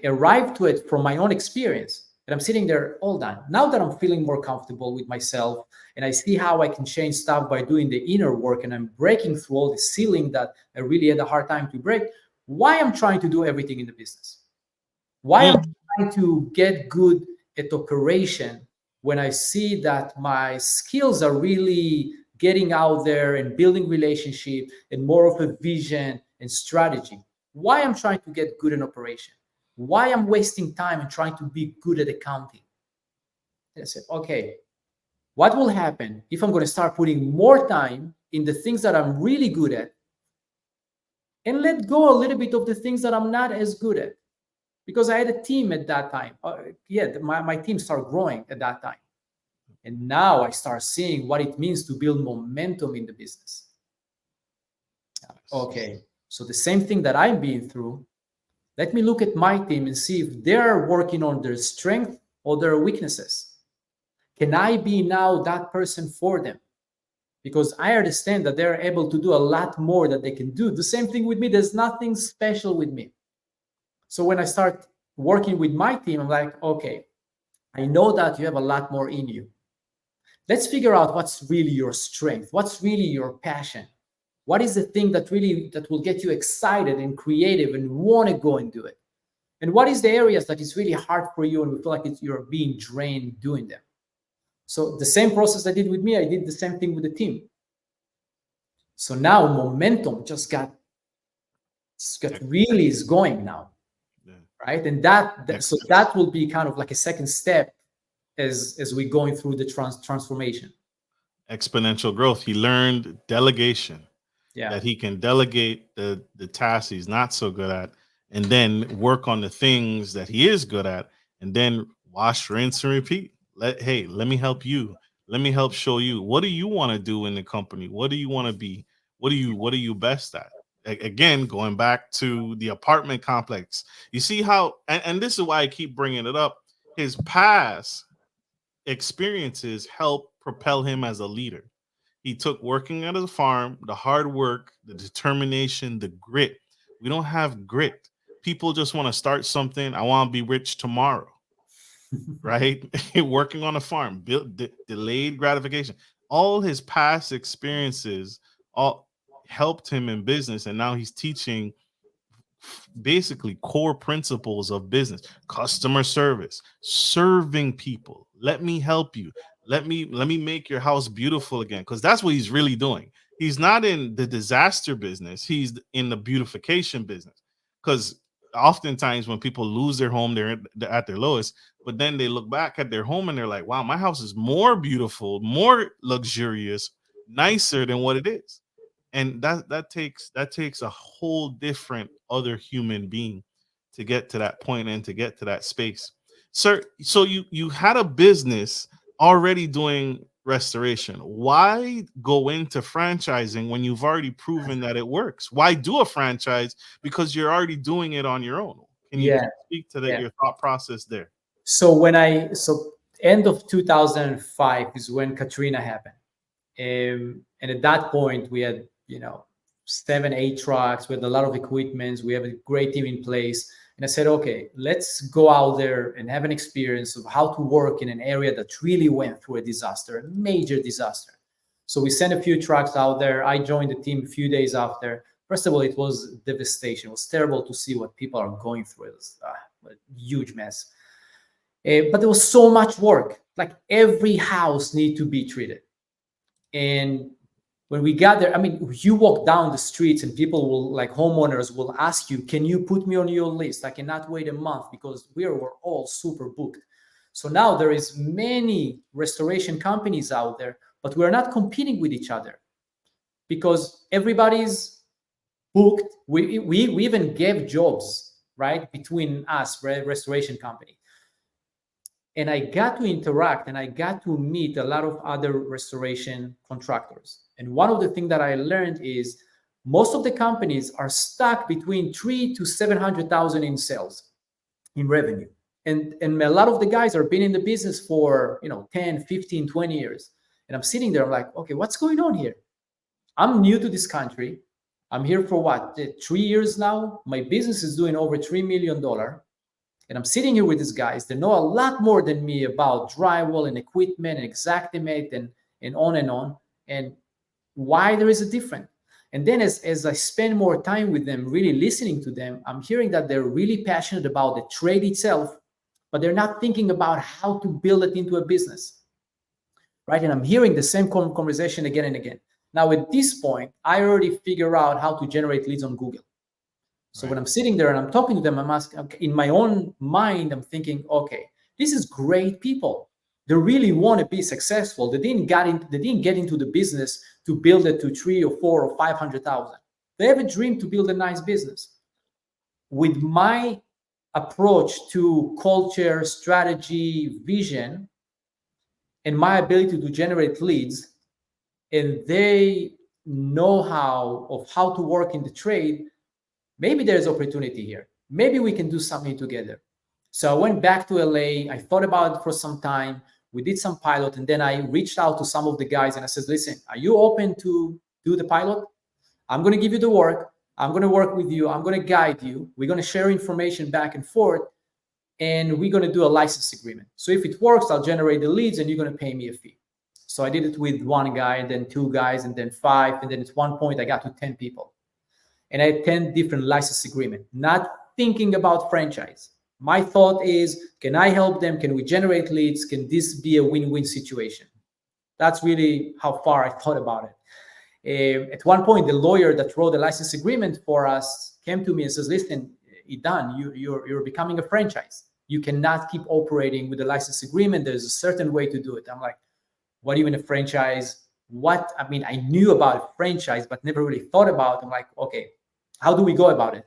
arrived to it from my own experience. And I'm sitting there all done. Now that I'm feeling more comfortable with myself and I see how I can change stuff by doing the inner work and I'm breaking through all the ceiling that I really had a hard time to break, why I'm trying to do everything in the business? Why I'm trying to get good at operation when I see that my skills are really getting out there and building relationship and more of a vision and strategy? Why I'm trying to get good in operation? Why I'm wasting time and trying to be good at accounting? And I said, okay, what will happen if I'm going to start putting more time in the things that I'm really good at and let go a little bit of the things that I'm not as good at? Because I had a team at that time. My team started growing at that time. And now I start seeing what it means to build momentum in the business. Okay, so the same thing that I'm being through, let me look at my team and see if they're working on their strength or their weaknesses. Can I be now that person for them? Because I understand that they're able to do a lot more that they can do. The same thing with me. There's nothing special with me. So when I start working with my team, I'm like, okay, I know that you have a lot more in you. Let's figure out what's really your strength. What's really your passion? What is the thing that will get you excited and creative and want to go and do it? And what is the areas that is really hard for you and you feel like you're being drained doing them? So the same process I did with me, I did the same thing with the team. So now momentum just got really is going now, right? And so that will be kind of like a second step as we're going through the transformation. Exponential growth. He learned delegation. That he can delegate the tasks he's not so good at and then work on the things that he is good at and then wash, rinse, and repeat. Let me help you. Let me help show you. What do you want to do in the company? What do you want to be? What are you best at? Again, going back to the apartment complex, you see how, and this is why I keep bringing it up. His past experiences help propel him as a leader. He took working at a farm, the hard work, the determination, the grit. We don't have grit. People just want to start something. I want to be rich tomorrow, right? Working on a farm, delayed gratification. All his past experiences all helped him in business, and now he's teaching basically core principles of business: customer service, serving people. Let me help you. Let me make your house beautiful again, because that's what he's really doing. He's not in the disaster business, he's in the beautification business. Because oftentimes when people lose their home, they're at their lowest, but then they look back at their home and they're like, wow, my house is more beautiful, more luxurious, nicer than what it is. And that takes a whole different other human being to get to that point and to get to that space. Sir, so you had a business already doing restoration. Why go into franchising when you've already proven that it works? Why do a franchise? Because you're already doing it on your own. Can you Yeah, speak to that, yeah. your thought process there? So end of 2005 is when Katrina happened. And at that point, we had, 7, 8 trucks. We had a lot of equipment. We have a great team in place. And I said, okay, let's go out there and have an experience of how to work in an area that really went through a disaster, a major disaster. So we sent a few trucks out there. I joined the team a few days after. First of all, it was devastation. It was terrible to see what people are going through. It was a huge mess. But there was so much work. Like every house needed to be treated. And when we got there, I mean, you walk down the streets and people will, like homeowners will ask you, can you put me on your list? I cannot wait a month because we're all super booked. So now there is many restoration companies out there, but we're not competing with each other because everybody's booked. We even gave jobs, right, between us, restoration company. And I got to interact and I got to meet a lot of other restoration contractors. And one of the things that I learned is most of the companies are stuck between 3 to 700,000 in sales, in revenue. And a lot of the guys are been in the business for 10, 15, 20 years. And I'm sitting there, I'm like, okay, what's going on here? I'm new to this country. I'm here for what, 3 years now? My business is doing over $3 million. And I'm sitting here with these guys. They know a lot more than me about drywall and equipment and Xactimate and on and on. And why there is a difference. And then as I spend more time with them, really listening to them, I'm hearing that they're really passionate about the trade itself, but they're not thinking about how to build it into a business, right? And I'm hearing the same conversation again and again. Now, at this point, I already figure out how to generate leads on Google. So when I'm sitting there and I'm talking to them, I'm asking, in my own mind, I'm thinking, okay, this is great people. They really want to be successful. They didn't get into the business to build it to 3 or 4 or 500,000. They have a dream to build a nice business. With my approach to culture, strategy, vision, and my ability to generate leads, and they know-how of how to work in the trade, maybe there's opportunity here. Maybe we can do something together. So I went back to LA. I thought about it for some time. We did some pilot, and then I reached out to some of the guys and I said, listen, are you open to do the pilot? I'm going to give you the work. I'm going to work with you. I'm going to guide you. We're going to share information back and forth, and we're going to do a license agreement. So if it works, I'll generate the leads and you're going to pay me a fee. So I did it with 1 guy and then 2 guys and then 5. And then at one point I got to 10 people. And I had 10 different license agreements, not thinking about franchise. My thought is, can I help them? Can we generate leads? Can this be a win-win situation? That's really how far I thought about it. At one point, the lawyer that wrote the license agreement for us came to me and says, listen, Idan, you're becoming a franchise. You cannot keep operating with a license agreement. There's a certain way to do it. I'm like, what do you mean a franchise? What? I mean, I knew about a franchise, but never really thought about it. I'm like, okay, how do we go about it?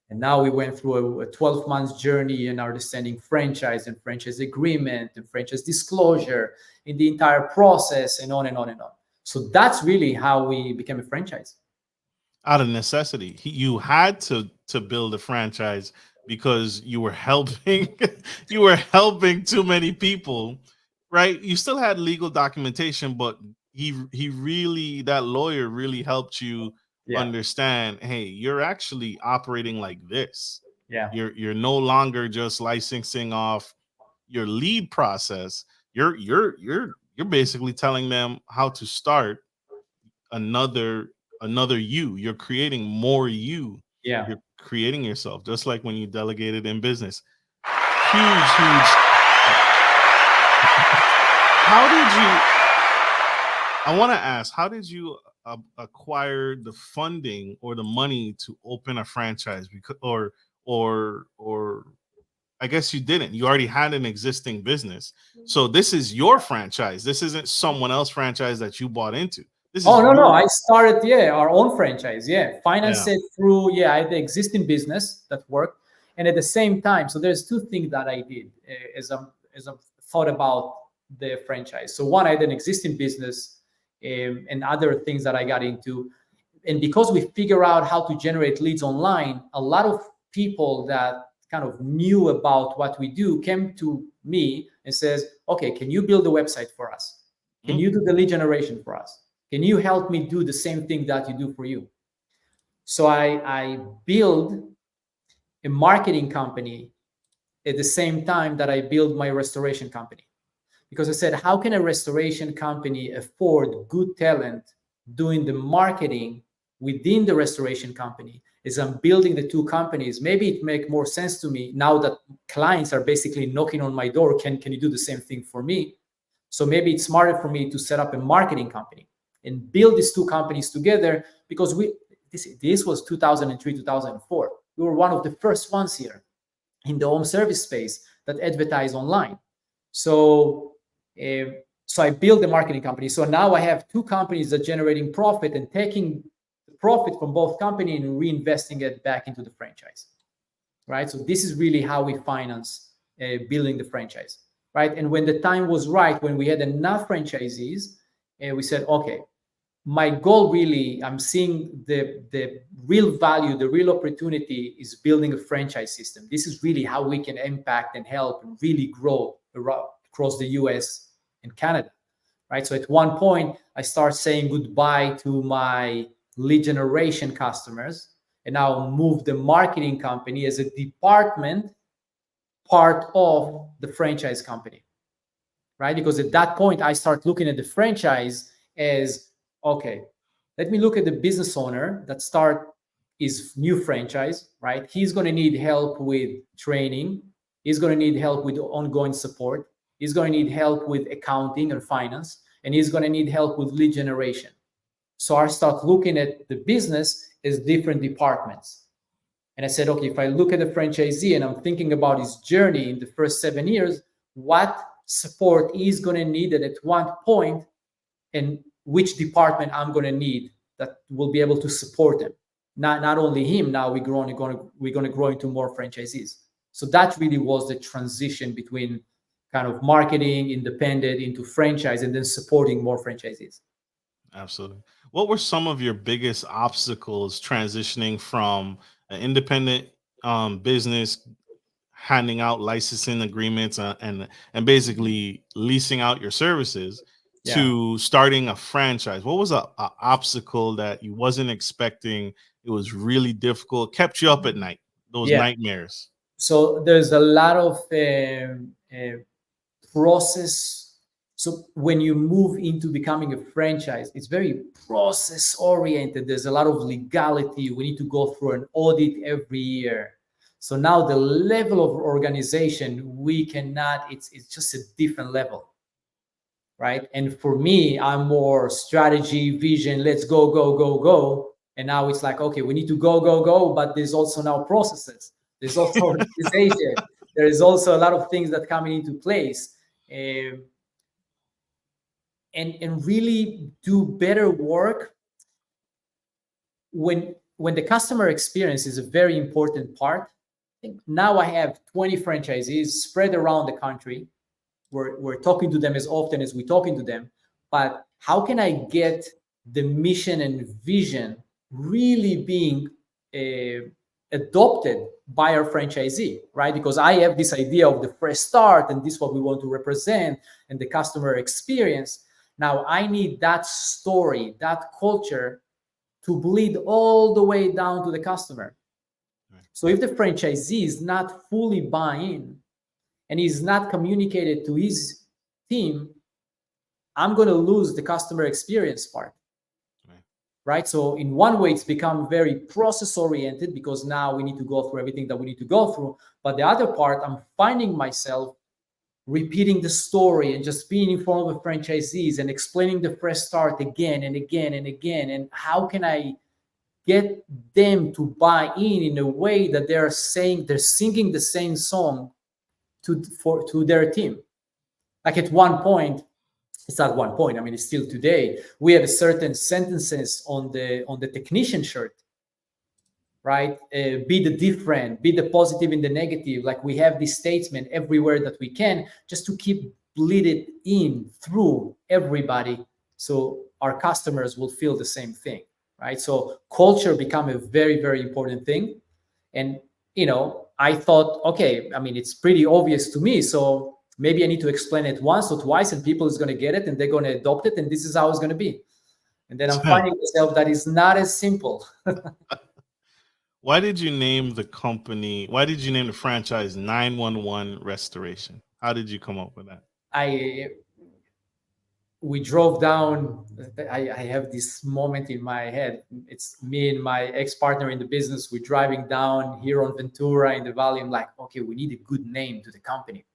And now we went through a 12 months journey in understanding franchise and franchise agreement and franchise disclosure in the entire process, and on and on and on. So that's really how we became a franchise. Out of necessity, you had to build a franchise because you were helping you were helping too many people, right? You still had legal documentation, but he really, that lawyer really helped you understand, hey, you're actually operating like this. Yeah. You're no longer just licensing off your lead process. You're basically telling them how to start another you. You're creating more you. Yeah. You're creating yourself, just like when you delegated in business. Huge. How did you, I want to ask, how did you acquire the funding or the money to open a franchise? Because or I guess you didn't. You already had an existing business. So this is your franchise. This isn't someone else's franchise that you bought into. This is No. I started, our own franchise. Finance Yeah. it through, I had the existing business that worked. And at the same time, so there's two things that I did as I thought about the franchise. So one, I had an existing business and other things that I got into. And because we figure out how to generate leads online, a lot of people that kind of knew about what we do came to me and says, okay, can you build a website for us? Can you do the lead generation for us? Can you help me do the same thing that you do for you? So I build a marketing company at the same time that I build my restoration company. Because I said, how can a restoration company afford good talent doing the marketing within the restoration company? As I'm building the two companies, maybe it makes more sense to me now that clients are basically knocking on my door. Can you do the same thing for me? So maybe it's smarter for me to set up a marketing company and build these two companies together, because this was 2003, 2004. We were one of the first ones here in the home service space that advertise online. So I built the marketing company. So now I have two companies that are generating profit and taking the profit from both companies and reinvesting it back into the franchise, right? So this is really how we finance building the franchise, right? And when the time was right, when we had enough franchisees, we said, okay, my goal really, I'm seeing the real value, the real opportunity is building a franchise system. This is really how we can impact and help and really grow across the US and Canada, right? So at one point, I start saying goodbye to my lead generation customers, and now move the marketing company as a department part of the franchise company, right? Because at that point, I start looking at the franchise as, okay, let me look at the business owner that start his new franchise, right? He's going to need help with training. He's going to need help with ongoing support. He's going to need help with accounting and finance, and he's going to need help with lead generation. So I start looking at the business as different departments. And I said, okay, if I look at the franchisee and I'm thinking about his journey in the first 7 years, what support he's going to need at one point, and which department I'm going to need that will be able to support him. Not only him, now we're going to grow into more franchisees. So that really was the transition between kind of marketing, independent, into franchise, and then supporting more franchisees. Absolutely. What were some of your biggest obstacles transitioning from an independent business, handing out licensing agreements and basically leasing out your services, to starting a franchise? What was a obstacle that you wasn't expecting? It was really difficult, kept you up at night, those nightmares? So there's a lot of process. So when you move into becoming a franchise, it's very process oriented. There's a lot of legality. We need to go through an audit every year. So now the level of organization, we cannot, it's just a different level, right? And for me, I'm more strategy, vision, let's go, go, go, go. And now it's like, okay, we need to go, go, go, but there's also now processes. There's also organization. There is also a lot of things that come into place. And really do better work when when the customer experience is a very important part, I think now I have 20 franchisees spread around the country. We're talking to them as often as we're talking to them. But how can I get the mission and vision really being adopted by our franchisee, right? Because I have this idea of the fresh start, and this is what we want to represent, and the customer experience. Now I need that story, that culture to bleed all the way down to the customer. Right. So if the franchisee is not fully buying and he's not communicated to his team, I'm going to lose the customer experience part. Right? So in one way, it's become very process oriented because now we need to go through everything that we need to go through. But the other part, I'm finding myself repeating the story and just being in front of the franchisees and explaining the fresh start again and again and again. And how can I get them to buy in a way that they're singing the same song to their team? Like at one point, it's not one point, I mean, it's still today, we have certain sentences on the technician shirt, right? Be the different, be the positive in the negative. Like we have this statement everywhere that we can, just to keep bleed it in through everybody, so our customers will feel the same thing, right? So culture become a very, very important thing. And I thought, okay, I mean, it's pretty obvious to me, so maybe I need to explain it once or twice and people is going to get it and they're going to adopt it, and this is how it's going to be. And then I'm finding myself that is not as simple. Why did you name the company? Why did you name the franchise 911 Restoration? How did you come up with that? We drove down. I have this moment in my head. It's me and my ex-partner in the business. We're driving down here on Ventura in the Valley. I'm like, okay, we need a good name to the company.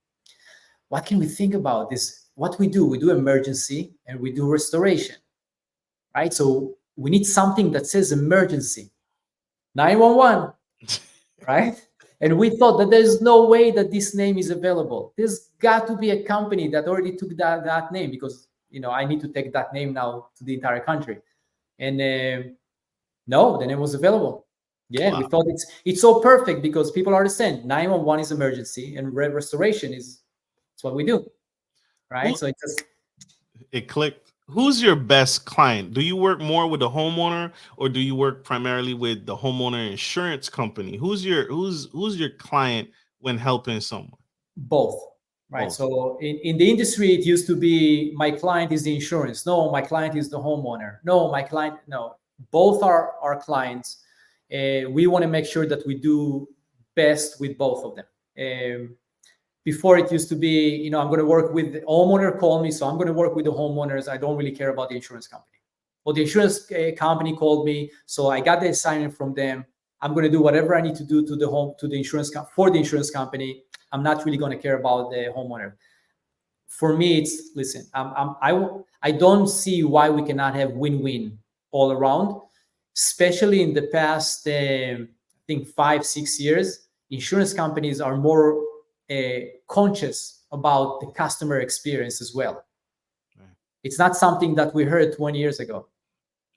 What can we think about this? What we do emergency and we do restoration, right? So we need something that says emergency, 911, right? And we thought that there's no way that this name is available. There's got to be a company that already took that name, because I need to take that name now to the entire country. And no, the name was available. Yeah, wow. We thought it's so perfect because people understand 911 is emergency and restoration is. That's what we do, right? So it clicked. Who's your best client? Do you work more with the homeowner, or do you work primarily with the homeowner insurance company? Who's your client when helping someone? Both, right? Both. So in the industry, it used to be my client is the insurance. No, my client is the homeowner. No, my client. No, both are our clients. We want to make sure that we do best with both of them. Before it used to be, I'm going to work with the homeowner called me, so I'm going to work with the homeowners. I don't really care about the insurance company. Well, the insurance company called me, so I got the assignment from them. I'm going to do whatever I need to do for the insurance company. I'm not really going to care about the homeowner. For me, it's listen. I don't see why we cannot have win-win all around, especially in the past, I think 5-6 years. Insurance companies are more conscious about the customer experience as well. Right. It's not something that we heard 20 years ago.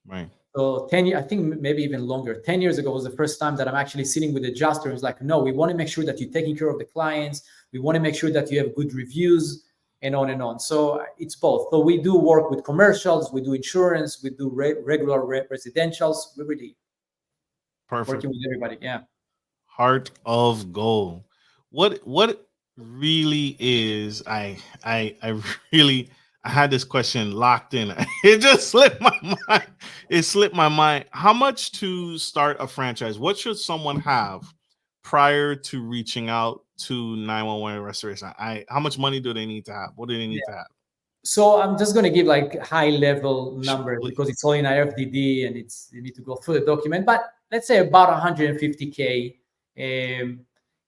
Right. So 10 years, I think maybe even longer. 10 years ago was the first time that I'm actually sitting with the adjuster. It's like, no, we want to make sure that you're taking care of the clients. We want to make sure that you have good reviews, and on and on. So it's both. So we do work with commercials, we do insurance, we do regular residentials. We're really working with everybody. Yeah. Heart of gold. What really is, I had this question locked in. It just slipped my mind. It slipped my mind. How much to start a franchise? What should someone have prior to reaching out to 911 Restoration? How much money do they need to have? What do they need to have? So I'm just going to give like high level numbers because it's all in IFDD and you need to go through the document. But let's say about 150K.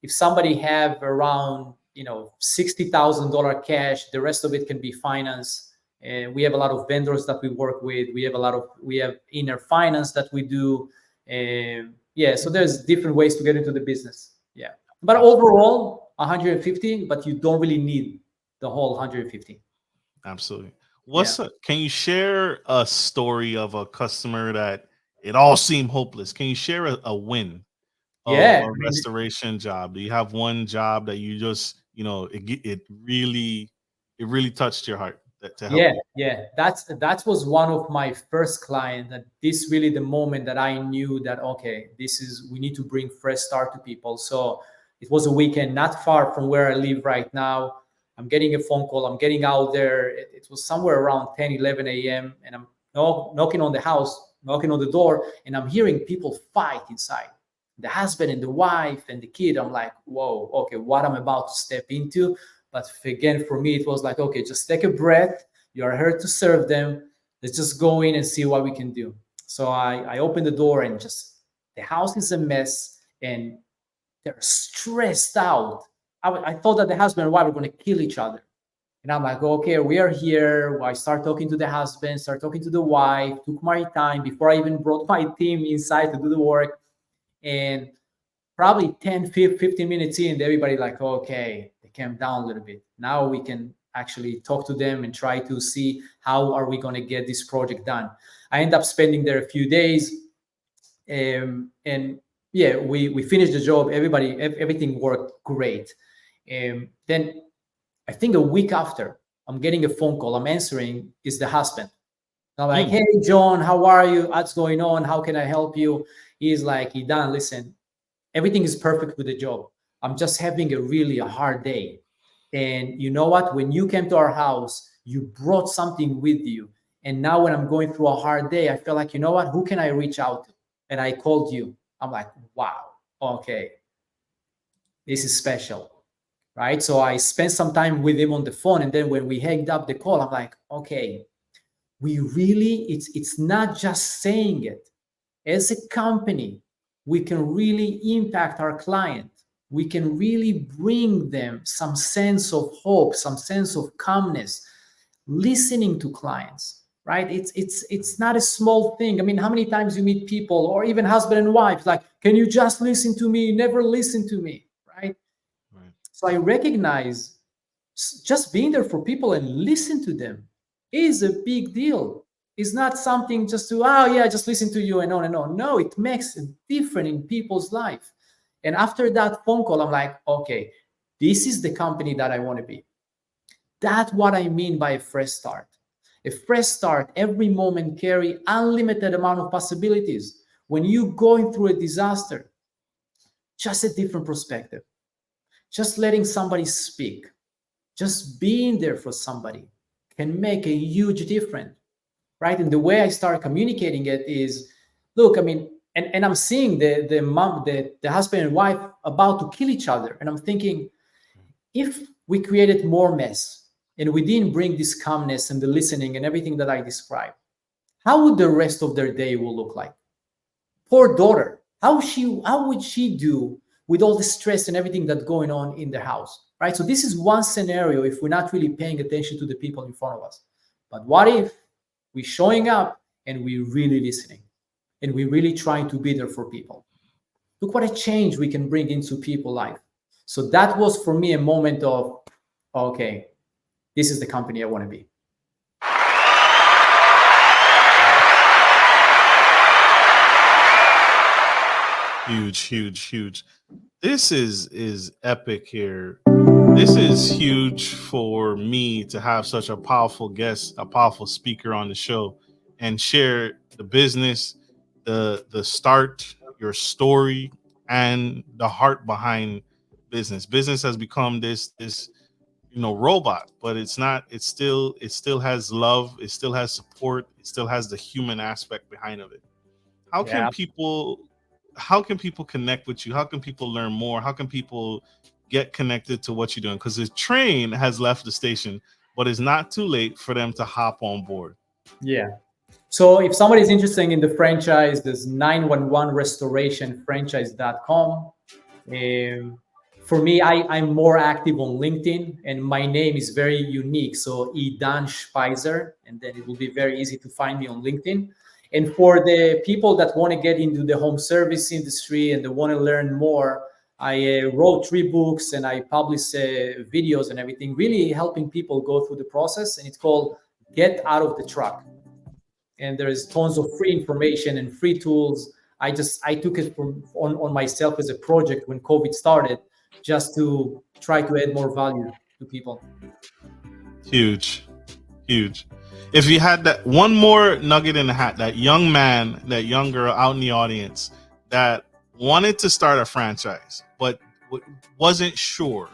If somebody have around, $60,000 cash, the rest of it can be finance. We have a lot of vendors that we work with. We have inner finance that we do. So there's different ways to get into the business. Yeah. But overall, 150, but you don't really need the whole 150. Absolutely. Can you share a story of a customer that it all seemed hopeless. Can you share a win of Yeah, a restoration job? Do you have one job that you just, it really touched your heart to help you? yeah. That was one of my first clients. That this really the moment that I knew that okay, we need to bring fresh start to people. So it was a weekend not far from where I live right now. I'm getting a phone call. I'm getting out there. It was somewhere around 10, 11 a.m. And I'm knocking on the house, knocking on the door, and I'm hearing people fight inside. The husband and the wife and the kid. I'm like, whoa, okay, what I'm about to step into. But again, for me, it was like, okay, just take a breath. You are here to serve them. Let's just go in and see what we can do. So I opened the door and just the house is a mess and they're stressed out. I thought that the husband and wife were going to kill each other. And I'm like, okay, we are here. I start talking to the husband, start talking to the wife, took my time before I even brought my team inside to do the work. And probably 10, 15 minutes in, everybody like, okay, they came down a little bit. Now we can actually talk to them and try to see how are we going to get this project done. I end up spending there a few days. And yeah, we finished the job. Everything worked great. Then I think a week after, I'm getting a phone call. I'm answering, is the husband. I'm like, hey, John, how are you? What's going on? How can I help you? He's like, Idan, listen, everything is perfect with the job. I'm just having a hard day. And you know what? When you came to our house, you brought something with you. And now when I'm going through a hard day, I feel like, you know what? Who can I reach out to? And I called you. I'm like, wow, okay, this is special. Right. So I spent some time with him on the phone. And then when we hanged up the call, I'm like, okay, it's not just saying it. As a company, we can really impact our client. We can really bring them some sense of hope, some sense of calmness, listening to clients, right? It's not a small thing. I mean, how many times you meet people or even husband and wife, like, can you just listen to me? Never listen to me, right? So I recognize just being there for people and listen to them is a big deal. It's not something just to, just listen to you and on and on. No, it makes a difference in people's life. And after that phone call, I'm like, okay, this is the company that I want to be. That's what I mean by a fresh start. A fresh start, every moment carry unlimited amount of possibilities. When you're going through a disaster, just a different perspective. Just letting somebody speak, just being there for somebody can make a huge difference, right? And the way I start communicating it is, look, I mean, and I'm seeing the husband and wife about to kill each other. And I'm thinking, if we created more mess and we didn't bring this calmness and the listening and everything that I described, how would the rest of their day will look like? Poor daughter, how would she do with all the stress and everything that's going on in the house, right? So this is one scenario if we're not really paying attention to the people in front of us. But what if we're showing up and we're really listening and we're really trying to be there for people? Look what a change we can bring into people's life. So that was for me a moment of, okay, this is the company I want to be. Huge. This is epic here. This is huge for me to have such a powerful guest, a powerful speaker on the show and share the business, the start, your story, and the heart behind business. Business has become this robot, but it's not. It still has love, it still has support, it still has the human aspect behind of it. How can people connect with you? How can people learn more? How can people get connected to what you're doing? Because the train has left the station, but it's not too late for them to hop on board. Yeah. So if somebody is interested in the franchise, there's 911restorationfranchise.com. For me, I'm more active on LinkedIn, and my name is very unique. So Idan Shpizear, and then it will be very easy to find me on LinkedIn. And for the people that want to get into the home service industry and they want to learn more, I wrote 3 books and I publish videos and everything, really helping people go through the process. And it's called Get Out of the Truck. and there is tons of free information and free tools. I took it on myself as a project when COVID started, just to try to add more value to people. Huge. If you had that one more nugget in the hat, that young man, that young girl out in the audience that wanted to start a franchise but wasn't sure,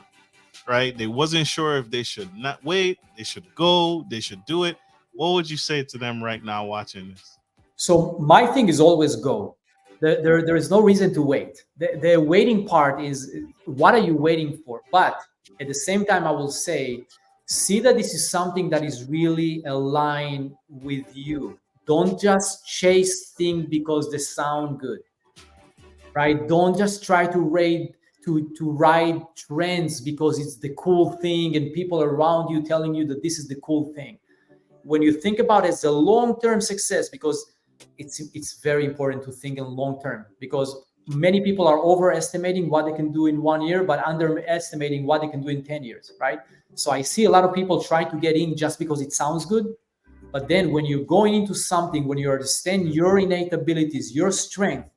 right? They wasn't sure if they should not wait, they should go, they should do it. What would you say to them right now watching this? So my thing is always go. There is no reason to wait. The waiting part is, what are you waiting for? But at the same time, I will say, see that this is something that is really aligned with you. Don't just chase things because they sound good, right? Don't just try to ride trends because it's the cool thing and people around you telling you that this is the cool thing. When you think about it as a long-term success, because it's very important to think in long-term, because many people are overestimating what they can do in 1 year, but underestimating what they can do in 10 years, right? So I see a lot of people trying to get in just because it sounds good. But then when you're going into something, when you understand your innate abilities, your strength,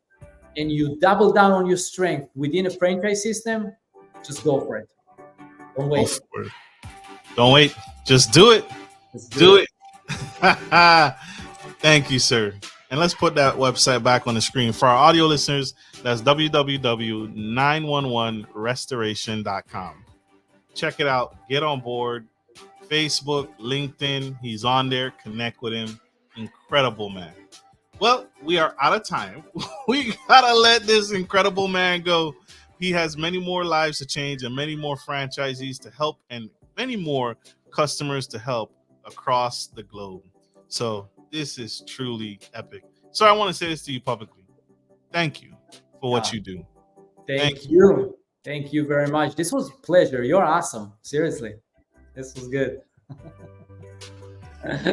and you double down on your strength within a franchise system, just go for it. Don't wait. Don't wait. Just do it. Just do it. Thank you, sir. And let's put that website back on the screen. For our audio listeners, that's www.911restoration.com. Check it out. Get on board. Facebook, LinkedIn. He's on there. Connect with him. Incredible man. Well, we are out of time. We gotta let this incredible man go. He has many more lives to change and many more franchisees to help and many more customers to help across the globe. So this is truly epic. So I want to say this to you publicly. Thank you for what you do. Thank you. Thank you very much. This was a pleasure. You're awesome. Seriously. This was good.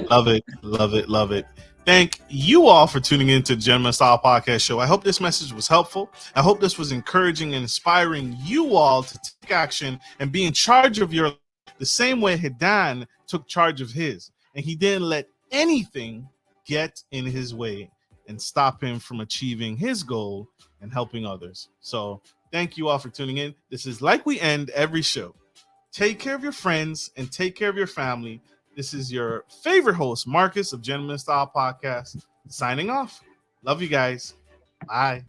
Love it. Love it. Love it. Thank you all for tuning in to the Gentleman Style Podcast Show. I hope this message was helpful. I hope this was encouraging and inspiring you all to take action and be in charge of your life the same way Idan took charge of his. And he didn't let anything get in his way and stop him from achieving his goal and helping others. So thank you all for tuning in. This is like we end every show. Take care of your friends and take care of your family. This is your favorite host, Marcus of Gentleman Style Podcast, signing off. Love you guys. Bye.